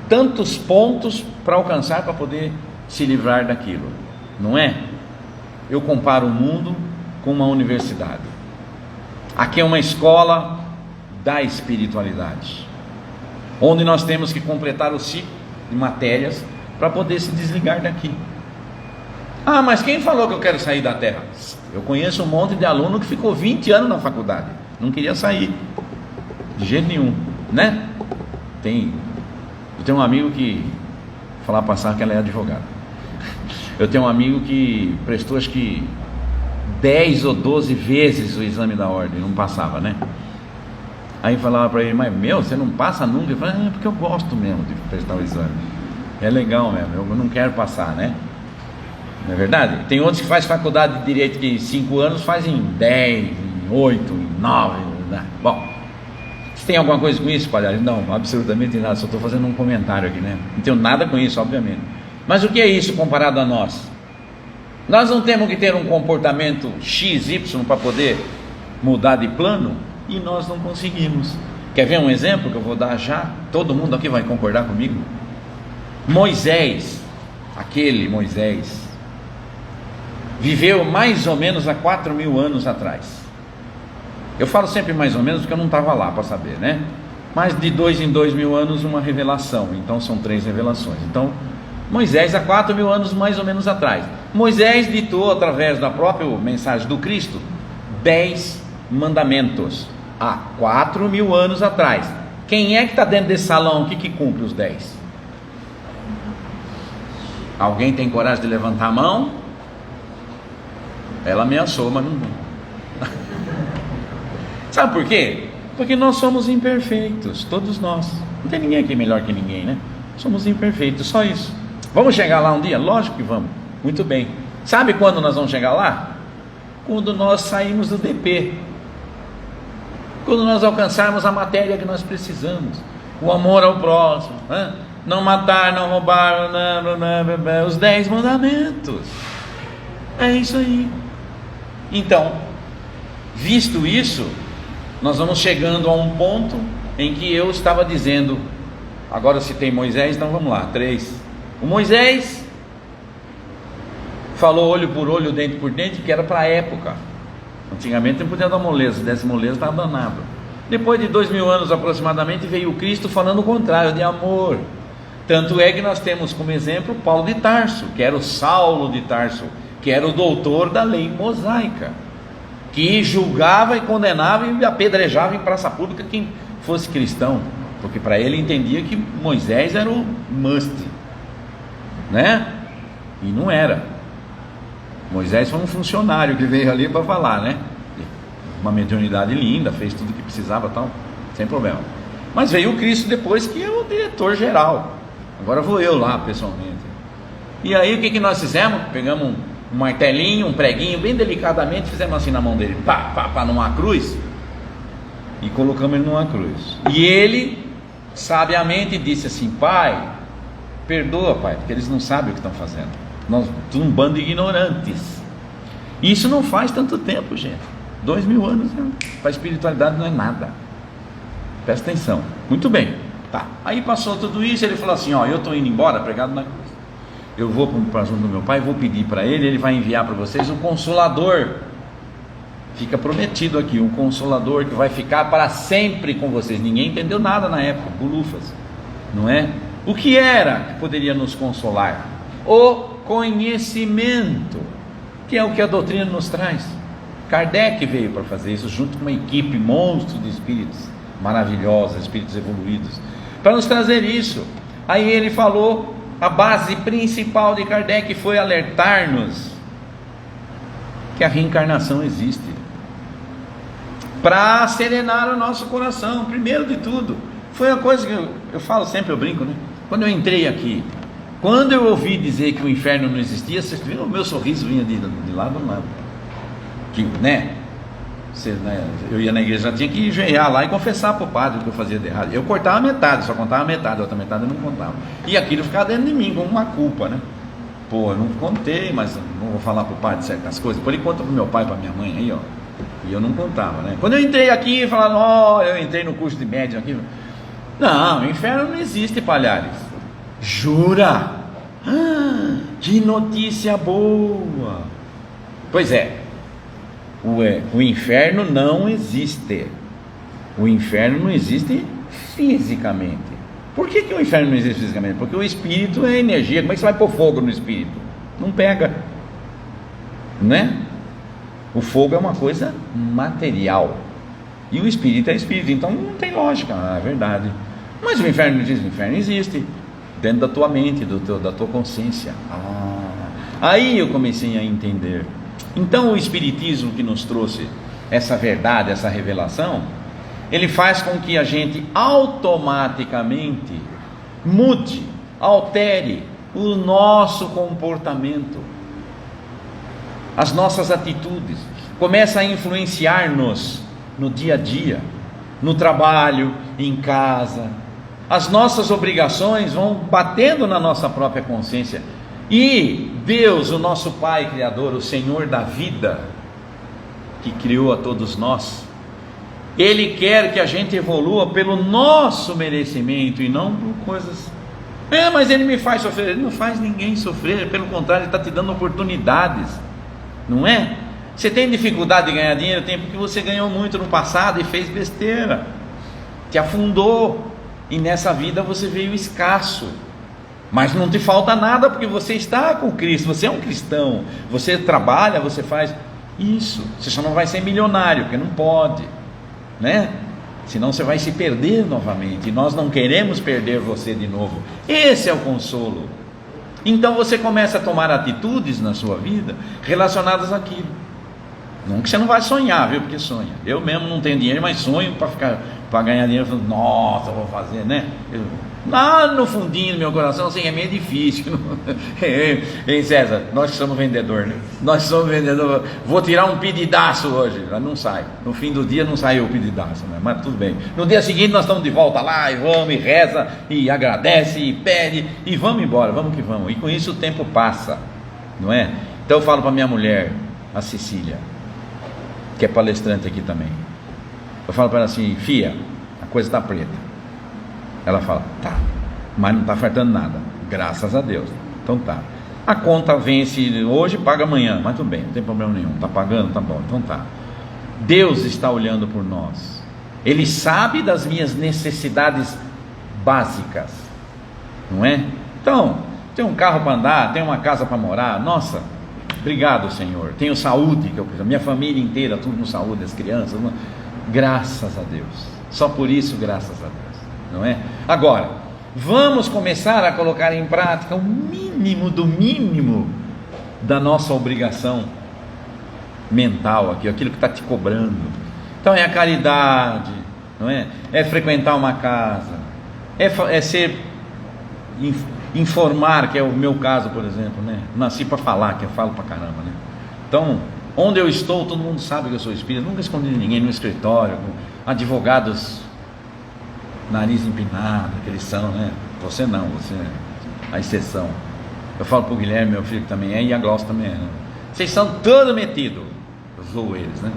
tantos pontos para alcançar, para poder se livrar daquilo, não é? Eu comparo o mundo com uma universidade. Aqui é uma escola da espiritualidade, onde nós temos que completar o ciclo de matérias para poder se desligar daqui. Ah, mas quem falou que eu quero sair da Terra? Eu conheço um monte de aluno que ficou 20 anos na faculdade, não queria sair, de jeito nenhum, né? Eu tenho um amigo que, vou falar passar que ela é advogada. Eu tenho um amigo que prestou acho que 10 ou 12 vezes o exame da ordem, não passava, né? Aí falava para ele, mas você não passa nunca? Ele falava, porque eu gosto mesmo de prestar o exame, é legal mesmo, eu não quero passar, né? Não é verdade? Tem outros que faz faculdade de Direito que em 5 anos faz em 10, em 8, em 9, né? Bom, você tem alguma coisa com isso, palhaço? Não, absolutamente nada, só estou fazendo um comentário aqui, né? Não tenho nada com isso, obviamente. Mas o que é isso comparado a nós? Nós não temos que ter um comportamento XY para poder mudar de plano, e nós não conseguimos. Quer ver um exemplo que eu vou dar já? Todo mundo aqui vai concordar comigo. Moisés, aquele Moisés, viveu mais ou menos há 4.000 anos atrás. Eu falo sempre mais ou menos porque eu não estava lá para saber, né? Mas de 2 em 2.000 anos uma revelação, então são 3 revelações. Então Moisés há 4.000 anos mais ou menos atrás, Moisés ditou através da própria mensagem do Cristo 10 mandamentos há 4.000 anos atrás. Quem é que está dentro desse salão aqui que cumpre os 10? Alguém tem coragem de levantar a mão? Ela ameaçou, mas não. Sabe por quê? Porque nós somos imperfeitos, todos nós. Não tem ninguém aqui melhor que ninguém, né? Somos imperfeitos, só isso. Vamos chegar lá um dia? Lógico que vamos. Muito bem. Sabe quando nós vamos chegar lá? Quando nós saímos do DP. Quando nós alcançarmos a matéria que nós precisamos. O amor ao próximo, né? Não matar, não roubar, os 10 mandamentos. É isso aí. Então, visto isso, nós vamos chegando a um ponto em que eu estava dizendo, agora citei Moisés, então vamos lá, 3. O Moisés falou olho por olho, dente por dente, que era para a época. Antigamente não podia dar moleza, se desse moleza estava danado. Depois de 2.000 anos aproximadamente veio o Cristo falando o contrário, de amor. Tanto é que nós temos como exemplo Paulo de Tarso, que era o Saulo de Tarso, que era o doutor da lei mosaica, que julgava e condenava e apedrejava em praça pública quem fosse cristão, porque para ele entendia que Moisés era o must, né? E não era. Moisés foi um funcionário que veio ali para falar, né? Uma mediunidade linda, fez tudo o que precisava, tal, sem problema. Mas veio o Cristo depois, que é o diretor geral. Agora vou eu lá pessoalmente. E aí o que nós fizemos? Pegamos um martelinho, um preguinho, bem delicadamente, fizemos assim na mão dele, pá, numa cruz, e colocamos ele numa cruz. E ele sabiamente disse assim: Pai, perdoa, Pai, porque eles não sabem o que estão fazendo. Nós somos um bando de ignorantes. Isso não faz tanto tempo, gente. 2.000 anos, para a espiritualidade não é nada. Presta atenção. Muito bem, tá. Aí passou tudo isso, ele falou assim: ó, eu estou indo embora, pregado na cruz. Eu vou para junto do meu pai, vou pedir para ele, ele vai enviar para vocês um Consolador. Fica prometido aqui, um Consolador que vai ficar para sempre com vocês. Ninguém entendeu nada na época, bolufas, não é? O que era que poderia nos consolar? O conhecimento, que é o que a doutrina nos traz. Kardec veio para fazer isso junto com uma equipe monstro de espíritos maravilhosos, espíritos evoluídos, para nos trazer isso. Aí ele falou, a base principal de Kardec foi alertar-nos que a reencarnação existe, para serenar o nosso coração. Primeiro de tudo, foi uma coisa que eu falo sempre, eu brinco, né? Quando eu entrei aqui, quando eu ouvi dizer que o inferno não existia, vocês viram, o meu sorriso vinha de lado a lado, que, né? Eu ia na igreja, já tinha que engenhar lá e confessar para o padre o que eu fazia de errado. Eu cortava metade, só contava metade, a outra metade eu não contava, e aquilo ficava dentro de mim como uma culpa, né? Pô, eu não contei, mas não vou falar para o padre certas coisas. Por enquanto, para o meu pai, para minha mãe aí, ó, e eu não contava, né? Quando eu entrei aqui, falaram, ó, eu entrei no curso de médium aqui. Não, o inferno não existe, Palhares. Jura? Ah, que notícia boa! Pois é, o inferno não existe. O inferno não existe fisicamente. Por que o inferno não existe fisicamente? Porque o espírito é energia. Como é que você vai pôr fogo no espírito? Não pega. né? O fogo é uma coisa material e o espírito é espírito, então não tem lógica, é verdade. Mas o inferno diz: o inferno existe dentro da tua mente, da tua consciência. Aí eu comecei a entender. Então o espiritismo que nos trouxe essa verdade, essa revelação, ele faz com que a gente automaticamente mude, altere o nosso comportamento, as nossas atitudes, começa a influenciar-nos no dia a dia, no trabalho, em casa. As nossas obrigações vão batendo na nossa própria consciência. E Deus, o nosso Pai Criador, o Senhor da vida, que criou a todos nós, Ele quer que a gente evolua pelo nosso merecimento e não por coisas. Mas Ele me faz sofrer. Ele não faz ninguém sofrer, pelo contrário, Ele está te dando oportunidades, não é? Você tem dificuldade de ganhar dinheiro? Tem, porque você ganhou muito no passado e fez besteira, te afundou, e nessa vida você veio escasso. Mas não te falta nada, porque você está com Cristo, você é um cristão, você trabalha, você faz isso. Você só não vai ser milionário, porque não pode, né? Senão você vai se perder novamente, e nós não queremos perder você de novo. Esse é o consolo. Então você começa a tomar atitudes na sua vida relacionadas àquilo. Não que você não vai sonhar, viu? Porque sonha. Eu mesmo não tenho dinheiro, mas sonho para ganhar dinheiro. Falando, nossa, eu vou fazer, né? Lá no fundinho do meu coração, assim, é meio difícil. Ei, César, nós que somos vendedor, né? Nós somos vendedor. Vou tirar um pedidaço hoje. Não sai. No fim do dia não saiu o pedidaço, né? Mas tudo bem. No dia seguinte nós estamos de volta lá, e vamos, e reza, e agradece, e pede, e vamos embora, vamos que vamos. E com isso o tempo passa, não é? Então eu falo para minha mulher, a Cecília, que é palestrante aqui também. Eu falo para ela assim: fia, a coisa está preta. Ela fala: tá, mas não está faltando nada, graças a Deus. Então tá, a conta vence hoje, paga amanhã, mas tudo bem, não tem problema nenhum. Está pagando, tá bom, então tá. Deus está olhando por nós. Ele sabe das minhas necessidades básicas, não é? Então, tem um carro para andar, tem uma casa para morar. Nossa, obrigado, Senhor. Tenho saúde, que eu preciso. Minha família inteira, tudo com saúde, as crianças. Graças a Deus. Só por isso, graças a Deus, não é? Agora, vamos começar a colocar em prática o mínimo do mínimo da nossa obrigação mental aqui, aquilo que está te cobrando. Então é a caridade, não é? É frequentar uma casa, é ser informar, que é o meu caso, por exemplo, né? Nasci para falar, que eu falo para caramba, né? Então, onde eu estou, todo mundo sabe que eu sou espírita. Nunca escondi ninguém no escritório, com advogados nariz empinado, que eles são, né? Você não, você é a exceção. Eu falo para o Guilherme, meu filho, que também é, e a Glaucia também é, né? Vocês são todos metidos. Eu zoo eles, né?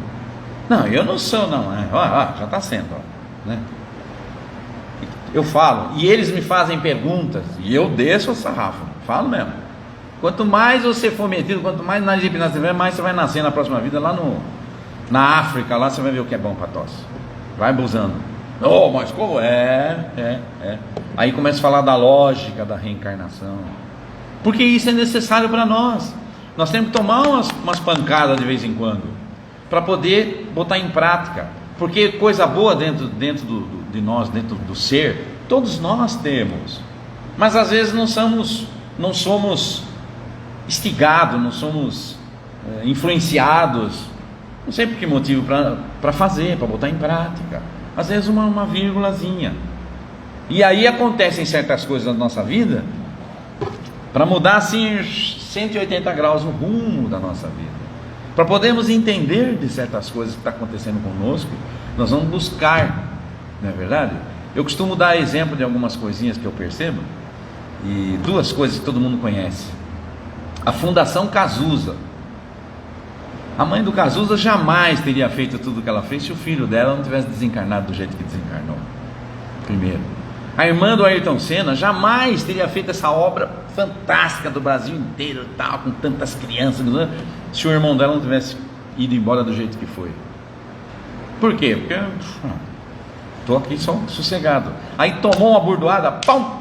Não, eu não sou, não, né? Já está sendo, né? Eu falo, e eles me fazem perguntas, e eu desço o sarrafo, falo mesmo. Quanto mais você for metido, quanto mais nariz empinado você tiver, mais você vai nascer na próxima vida, lá na África, lá você vai ver o que é bom para tosse. Vai abusando. Oh, mas como é? Aí começa a falar da lógica da reencarnação, porque isso é necessário para nós. Nós temos que tomar umas pancadas de vez em quando, para poder botar em prática, porque coisa boa dentro de nós, dentro do ser, todos nós temos, mas às vezes não somos instigados, não somos influenciados, não sei por que motivo, para fazer, para botar em prática. Às vezes uma vírgulazinha, e aí acontecem certas coisas na nossa vida, para mudar assim 180 graus o rumo da nossa vida, para podermos entender de certas coisas que estão acontecendo conosco. Nós vamos buscar, não é verdade? Eu costumo dar exemplo de algumas coisinhas que eu percebo, e duas coisas que todo mundo conhece. A Fundação Cazuza. A mãe do Cazuza jamais teria feito tudo o que ela fez se o filho dela não tivesse desencarnado do jeito que desencarnou. Primeiro. A irmã do Ayrton Senna jamais teria feito essa obra fantástica do Brasil inteiro, tal, com tantas crianças, se o irmão dela não tivesse ido embora do jeito que foi. Por quê? Porque estou aqui só sossegado. Aí tomou uma bordoada, pão!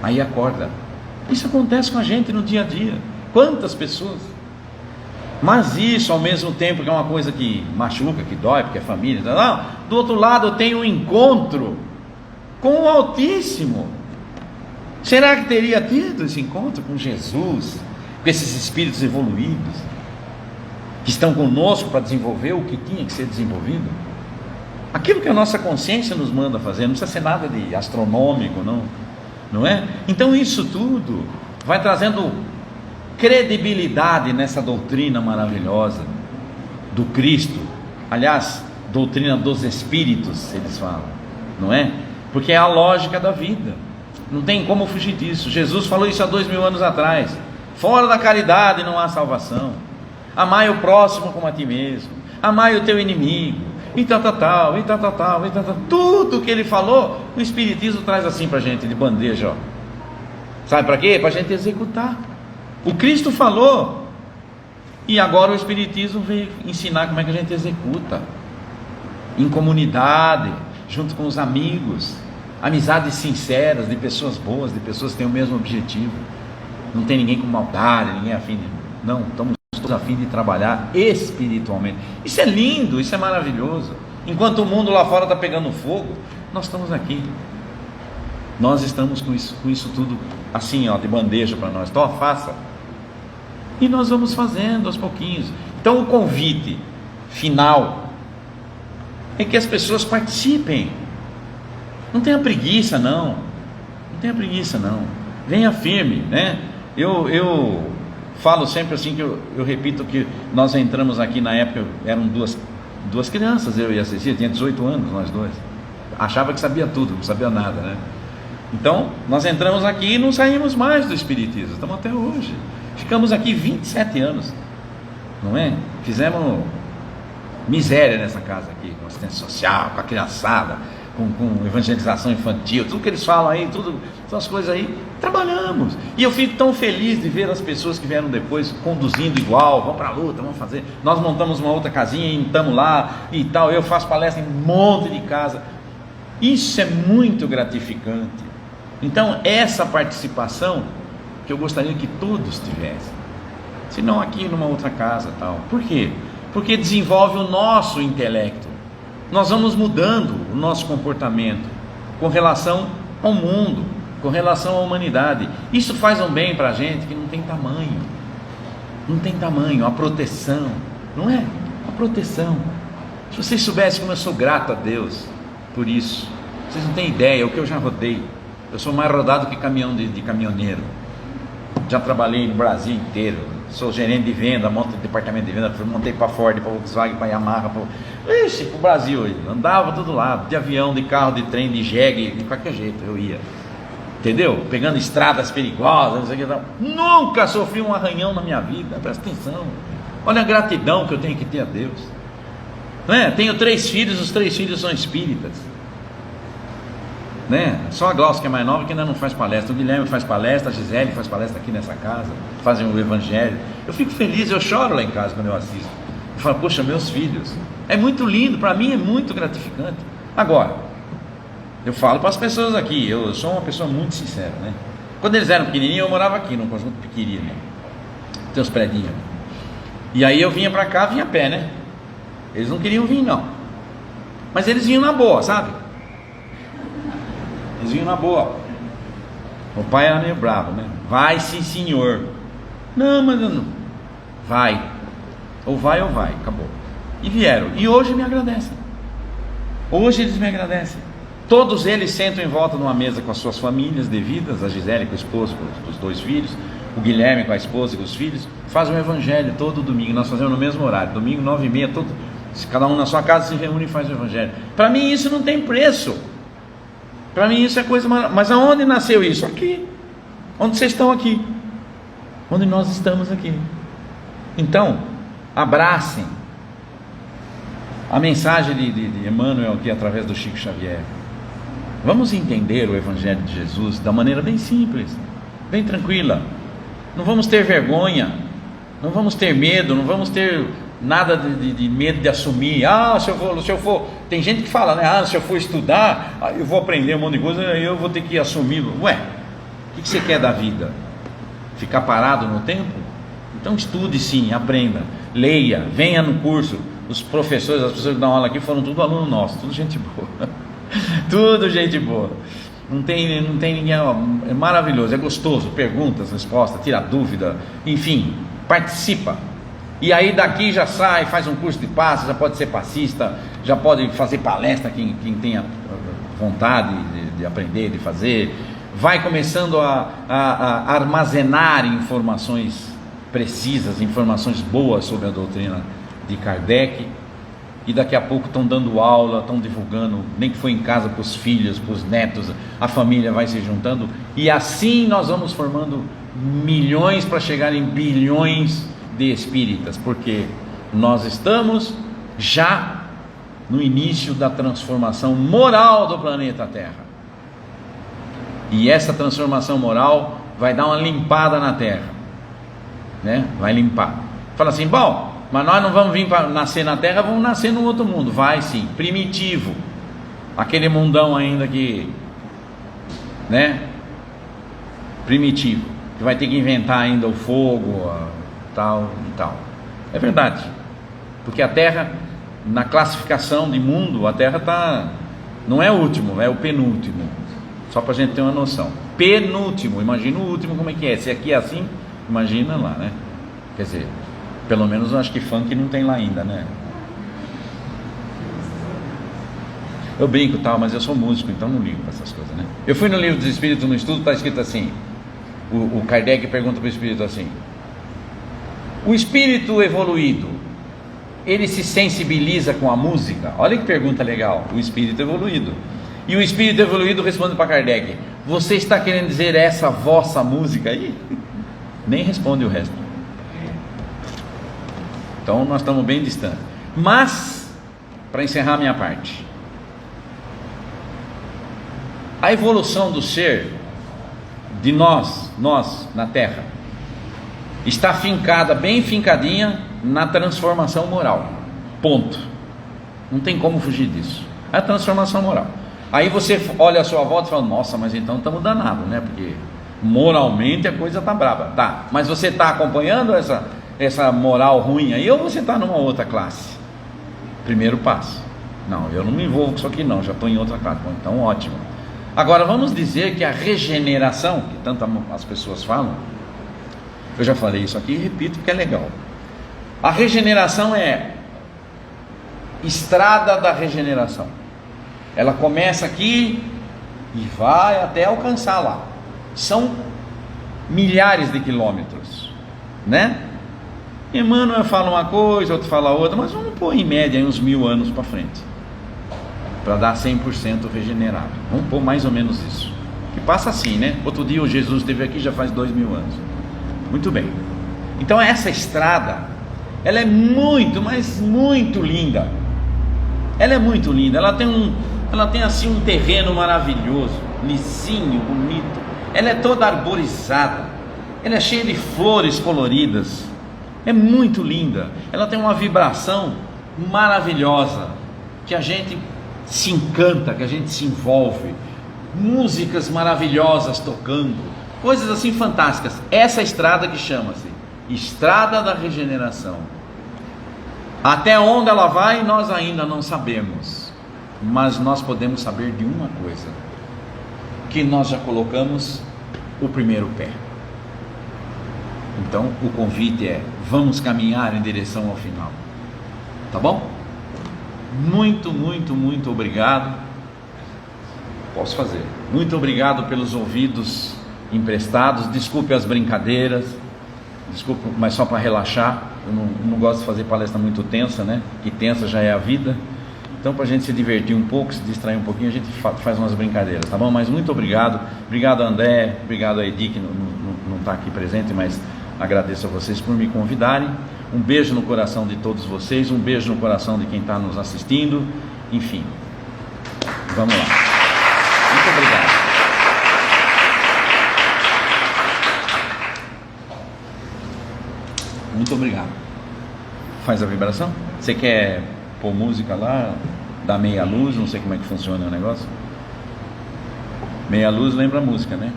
Aí acorda. Isso acontece com a gente no dia a dia. Quantas pessoas? Mas isso ao mesmo tempo que é uma coisa que machuca, que dói, porque é família. Não, do outro lado eu tenho um encontro com o Altíssimo. Será que teria tido esse encontro com Jesus, com esses espíritos evoluídos, que estão conosco para desenvolver o que tinha que ser desenvolvido? Aquilo que a nossa consciência nos manda fazer, não precisa ser nada de astronômico, não é? Então isso tudo vai trazendo credibilidade nessa doutrina maravilhosa do Cristo. Aliás, doutrina dos Espíritos, eles falam, não é? Porque é a lógica da vida, não tem como fugir disso. Jesus falou isso há 2000 anos atrás: fora da caridade não há salvação. Amai o próximo como a ti mesmo, amai o teu inimigo, e tal. Tudo que ele falou, o Espiritismo traz assim para a gente, de bandeja, ó. Sabe para quê? Para a gente executar. O Cristo falou, e agora o Espiritismo veio ensinar como é que a gente executa, em comunidade, junto com os amigos, amizades sinceras, de pessoas boas, de pessoas que têm o mesmo objetivo. Não tem ninguém com maldade, ninguém afim de... Não, estamos todos a fim de trabalhar espiritualmente. Isso é lindo, isso é maravilhoso. Enquanto o mundo lá fora está pegando fogo, nós estamos aqui. Nós estamos com isso tudo assim, ó, de bandeja para nós. Então, faça. E nós vamos fazendo aos pouquinhos. Então, o convite final é que as pessoas participem. Não tenha preguiça, não. Não tenha preguiça, não. Venha firme, né? Eu falo sempre assim, que eu repito que nós entramos aqui na época, eram duas crianças, eu e a Cecília, tinha 18 anos nós dois. Achava que sabia tudo, não sabia nada, né? Então, nós entramos aqui e não saímos mais do Espiritismo, estamos até hoje. Ficamos aqui 27 anos, não é? Fizemos miséria nessa casa aqui, com assistência social, com a criançada, com evangelização infantil, tudo que eles falam aí, tudo, essas coisas aí, trabalhamos. E eu fico tão feliz de ver as pessoas que vieram depois conduzindo igual, vamos para a luta, vamos fazer. Nós montamos uma outra casinha e estamos lá e tal, eu faço palestra em um monte de casa. Isso é muito gratificante. Então, essa participação que eu gostaria que todos tivessem, se não aqui numa outra casa, tal. Por quê? Porque desenvolve o nosso intelecto. Nós vamos mudando o nosso comportamento com relação ao mundo, com relação à humanidade. Isso faz um bem para a gente que não tem tamanho. Não tem tamanho, a proteção, não é? A proteção. Se vocês soubessem como eu sou grato a Deus por isso, vocês não têm ideia, o que eu já rodei. Eu sou mais rodado que caminhão de caminhoneiro. Já trabalhei no Brasil inteiro. Sou gerente de venda, monto departamento de venda, montei para Ford, para Volkswagen, para Yamaha, para o Brasil. Andava todo lado, de avião, de carro, de trem, de jegue, de qualquer jeito eu ia. Entendeu? Pegando estradas perigosas, não sei o que tal. Nunca sofri um arranhão na minha vida, presta atenção. Olha a gratidão que eu tenho que ter a Deus. Não é? Tenho 3 filhos, os 3 filhos são espíritas. Né? Só a Glaucia, que é mais nova, que ainda não faz palestra. O Guilherme faz palestra, a Gisele faz palestra aqui nessa casa, fazem o Evangelho. Eu fico feliz, eu choro lá em casa quando eu assisto. Eu falo, poxa, meus filhos. É muito lindo, para mim é muito gratificante. Agora, eu falo para as pessoas aqui, eu sou uma pessoa muito sincera, né? Quando eles eram pequenininhos, eu morava aqui, num conjunto pequenininho, né? Tem uns predinhos. E aí eu vinha para cá, vinha a pé, né? Eles não queriam vir, não. Mas eles vinham na boa, sabe? Eles vinham na boa. O pai era meio bravo, né? Vai sim, senhor. Não, mas não. Vai. Ou vai, acabou. E vieram. E hoje me agradecem. Hoje eles me agradecem. Todos eles sentam em volta numa mesa com as suas famílias devidas, a Gisele com o esposo, com os 2 filhos, o Guilherme com a esposa e com os filhos, fazem o Evangelho todo domingo. Nós fazemos no mesmo horário, domingo 9h30, cada um na sua casa se reúne e faz o Evangelho. Para mim isso não tem preço. Para mim isso é coisa maravilhosa. Mas aonde nasceu isso? Aqui. Onde vocês estão aqui. Onde nós estamos aqui. Então, abracem a mensagem de Emmanuel aqui através do Chico Xavier. Vamos entender o Evangelho de Jesus da maneira bem simples, bem tranquila. Não vamos ter vergonha, não vamos ter medo, não vamos ter nada de medo de assumir. Se eu for, tem gente que fala, né? Se eu for estudar, eu vou aprender um monte de coisa, aí eu vou ter que assumir. Ué, o que você quer da vida? Ficar parado no tempo? Então estude sim, aprenda, leia, venha no curso. Os professores, as pessoas que dão aula aqui foram tudo aluno nosso, tudo gente boa. Tudo gente boa. Não tem ninguém, é maravilhoso, é gostoso, perguntas, respostas, tira dúvida, enfim, participa. E aí daqui já sai, faz um curso de passe, já pode ser passista, já pode fazer palestra quem tenha vontade de aprender, de fazer. Vai começando a armazenar informações precisas, informações boas sobre a doutrina de Kardec. E daqui a pouco estão dando aula, estão divulgando, nem que foi em casa para os filhos, para os netos, a família vai se juntando, e assim nós vamos formando milhões para chegar em bilhões de espíritas, porque nós estamos já no início da transformação moral do planeta Terra, e essa transformação moral vai dar uma limpada na Terra, né? Vai limpar. Fala assim, bom, mas nós não vamos vir para nascer na Terra, vamos nascer num outro mundo. Vai sim, primitivo, aquele mundão ainda que, né, primitivo, que vai ter que inventar ainda o fogo, tal e tal. É verdade, porque a Terra, na classificação de mundo, a Terra não é o último, é o penúltimo, só para a gente ter uma noção. Penúltimo, imagina o último como é que é. Se aqui é assim, imagina lá, né? Quer dizer, pelo menos eu acho que funk não tem lá ainda, né? Eu brinco tal, mas eu sou músico, então não ligo para essas coisas, né? Eu fui no livro dos Espíritos no estudo, está escrito assim, o Kardec pergunta para o Espírito assim, o Espírito evoluído, ele se sensibiliza com a música? Olha que pergunta legal, o Espírito evoluído. E o Espírito evoluído responde para Kardec, você está querendo dizer essa vossa música aí? Nem responde o resto. Então nós estamos bem distantes. Mas, para encerrar a minha parte, a evolução do ser, de nós na Terra, está fincada, bem fincadinha, na transformação moral. Ponto. Não tem como fugir disso. É a transformação moral. Aí você olha a sua volta e fala, nossa, mas então estamos danados, né? Porque moralmente a coisa está brava. Tá, mas você está acompanhando essa moral ruim aí, ou você está numa outra classe? Primeiro passo. Não, eu não me envolvo com isso aqui não, já estou em outra classe. Bom, então ótimo. Agora vamos dizer que a regeneração, que tanto as pessoas falam, eu já falei isso aqui e repito porque é legal. A regeneração é estrada da regeneração. Ela começa aqui e vai até alcançar lá. São milhares de quilômetros, né? Emmanuel fala uma coisa, outro fala outra, mas vamos pôr em média uns 1000 anos para frente, para dar 100% regenerado. Vamos pôr mais ou menos isso, que passa assim, né? Outro dia o Jesus esteve aqui, já faz 2000 anos. Muito bem. Então essa estrada, ela é muito, mas muito linda. Ela é muito linda. Ela tem assim um terreno maravilhoso, lisinho, bonito. Ela é toda arborizada. Ela é cheia de flores coloridas. É muito linda. Ela tem uma vibração maravilhosa, que a gente se encanta, que a gente se envolve. Músicas maravilhosas tocando, coisas assim fantásticas. Essa estrada que chama-se Estrada da Regeneração. Até onde ela vai nós ainda não sabemos, mas nós podemos saber de uma coisa, que nós já colocamos o primeiro pé. Então o convite é, vamos caminhar em direção ao final, tá bom? Muito, muito, muito obrigado. Posso fazer. Muito obrigado pelos ouvidos emprestados. Desculpe as brincadeiras, desculpe, mas só para relaxar. Eu não gosto de fazer palestra muito tensa, né? Que tensa já é a vida. Então, para a gente se divertir um pouco, se distrair um pouquinho, a gente faz umas brincadeiras, tá bom? Mas muito obrigado. Obrigado, André. Obrigado a Edi, que não está aqui presente, mas agradeço a vocês por me convidarem. Um beijo no coração de todos vocês. Um beijo no coração de quem está nos assistindo. Enfim, vamos lá. Muito obrigado. Muito obrigado. Faz a vibração? Você quer pôr música lá? Dar meia luz? Não sei como é que funciona o negócio. Meia luz lembra a música, né?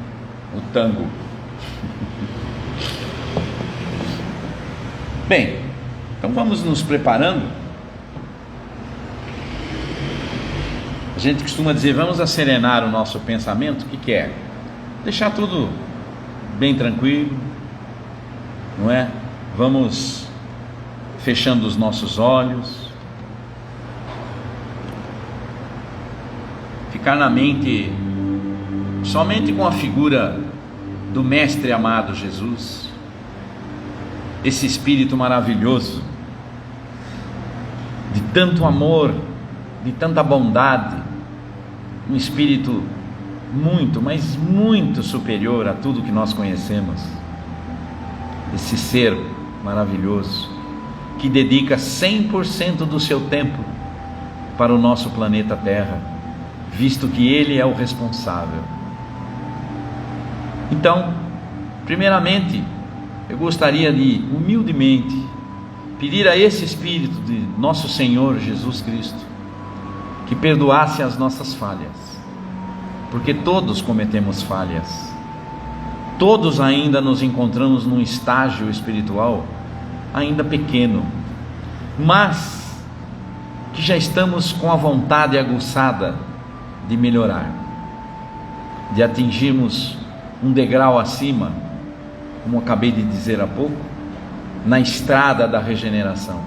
O tango. Bem, então vamos nos preparando. A gente costuma dizer, vamos acerenar o nosso pensamento. O que é? Deixar tudo bem tranquilo, não é? Vamos fechando os nossos olhos, ficar na mente somente com a figura do Mestre amado Jesus, esse Espírito maravilhoso, de tanto amor, de tanta bondade, um Espírito muito, mas muito superior a tudo que nós conhecemos, esse ser maravilhoso, que dedica 100% do seu tempo para o nosso planeta Terra, visto que Ele é o responsável. Então, primeiramente, eu gostaria de, humildemente, pedir a esse Espírito de nosso Senhor Jesus Cristo, que perdoasse as nossas falhas, porque todos cometemos falhas, todos ainda nos encontramos num estágio espiritual ainda pequeno, mas que já estamos com a vontade aguçada de melhorar, de atingirmos um degrau acima, como acabei de dizer há pouco, na estrada da regeneração.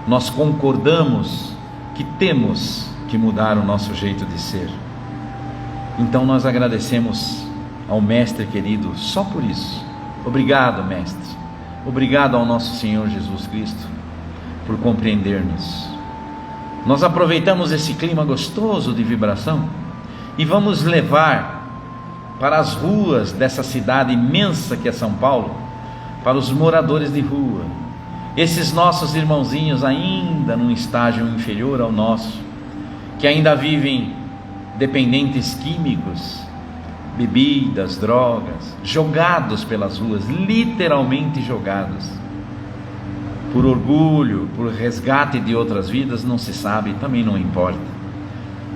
Nós concordamos que temos que mudar o nosso jeito de ser. Então nós agradecemos ao Mestre querido só por isso. Obrigado, Mestre. Obrigado ao nosso Senhor Jesus Cristo por compreender-nos. Nós aproveitamos esse clima gostoso de vibração e vamos levar para as ruas dessa cidade imensa que é São Paulo, para os moradores de rua, esses nossos irmãozinhos ainda num estágio inferior ao nosso, que ainda vivem dependentes químicos, bebidas, drogas, jogados pelas ruas, literalmente jogados, por orgulho, por resgate de outras vidas, não se sabe, também não importa.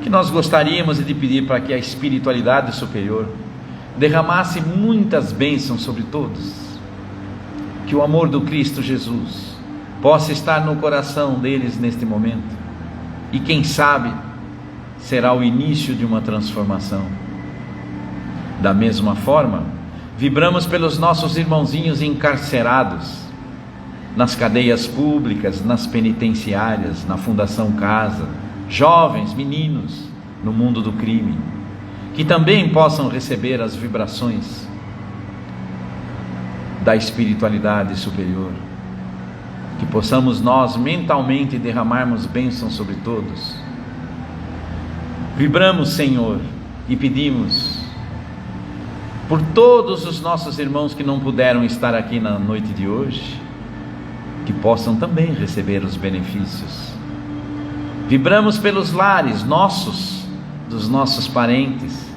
Que nós gostaríamos de pedir para que a espiritualidade superior derramasse muitas bênçãos sobre todos, que o amor do Cristo Jesus possa estar no coração deles neste momento, e quem sabe será o início de uma transformação. Da mesma forma, vibramos pelos nossos irmãozinhos encarcerados, nas cadeias públicas, nas penitenciárias, na Fundação Casa, jovens, meninos, no mundo do crime, que também possam receber as vibrações da espiritualidade superior, que possamos nós mentalmente derramarmos bênçãos sobre todos. Vibramos, Senhor, e pedimos por todos os nossos irmãos que não puderam estar aqui na noite de hoje, que possam também receber os benefícios. Vibramos pelos lares nossos, dos nossos parentes.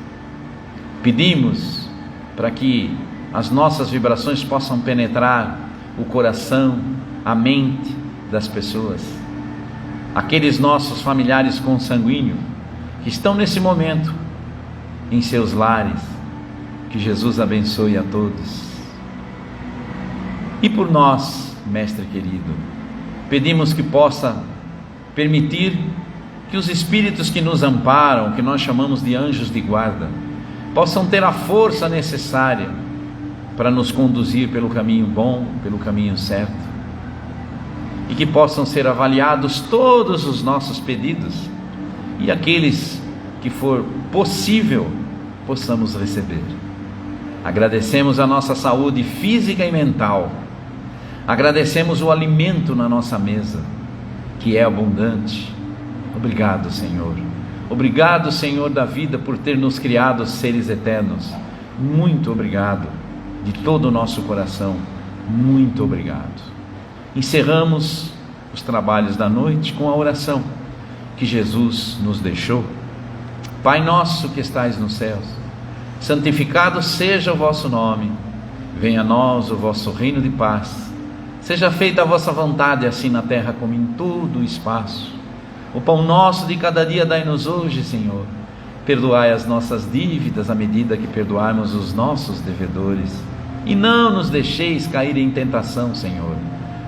Pedimos para que as nossas vibrações possam penetrar o coração, a mente das pessoas. Aqueles nossos familiares consanguíneos que estão nesse momento em seus lares, que Jesus abençoe a todos. E por nós, Mestre querido, pedimos que possa permitir que os espíritos que nos amparam, que nós chamamos de anjos de guarda, possam ter a força necessária para nos conduzir pelo caminho bom, pelo caminho certo, e que possam ser avaliados todos os nossos pedidos, e aqueles que for possível possamos receber. Agradecemos a nossa saúde física e mental, agradecemos o alimento na nossa mesa, que é abundante. Obrigado, Senhor. Obrigado, Senhor da vida, por ter nos criado seres eternos. Muito obrigado, de todo o nosso coração. Muito obrigado. Encerramos os trabalhos da noite com a oração que Jesus nos deixou. Pai nosso que estais nos céus, santificado seja o vosso nome. Venha a nós o vosso reino de paz. Seja feita a vossa vontade, assim na terra como em todo o espaço. O pão nosso de cada dia dai-nos hoje, Senhor. Perdoai as nossas dívidas à medida que perdoarmos os nossos devedores. E não nos deixeis cair em tentação, Senhor,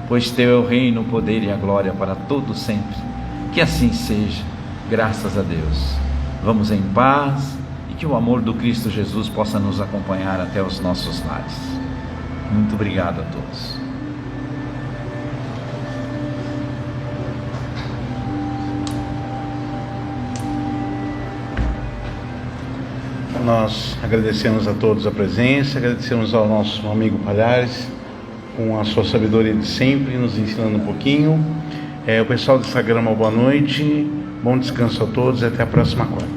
pois teu é o reino, o poder e a glória para todo sempre. Que assim seja, graças a Deus. Vamos em paz e que o amor do Cristo Jesus possa nos acompanhar até os nossos lares. Muito obrigado a todos. Nós agradecemos a todos a presença, agradecemos ao nosso amigo Palhares, com a sua sabedoria de sempre, nos ensinando um pouquinho. O pessoal do Instagram, boa noite, bom descanso a todos e até a próxima quarta.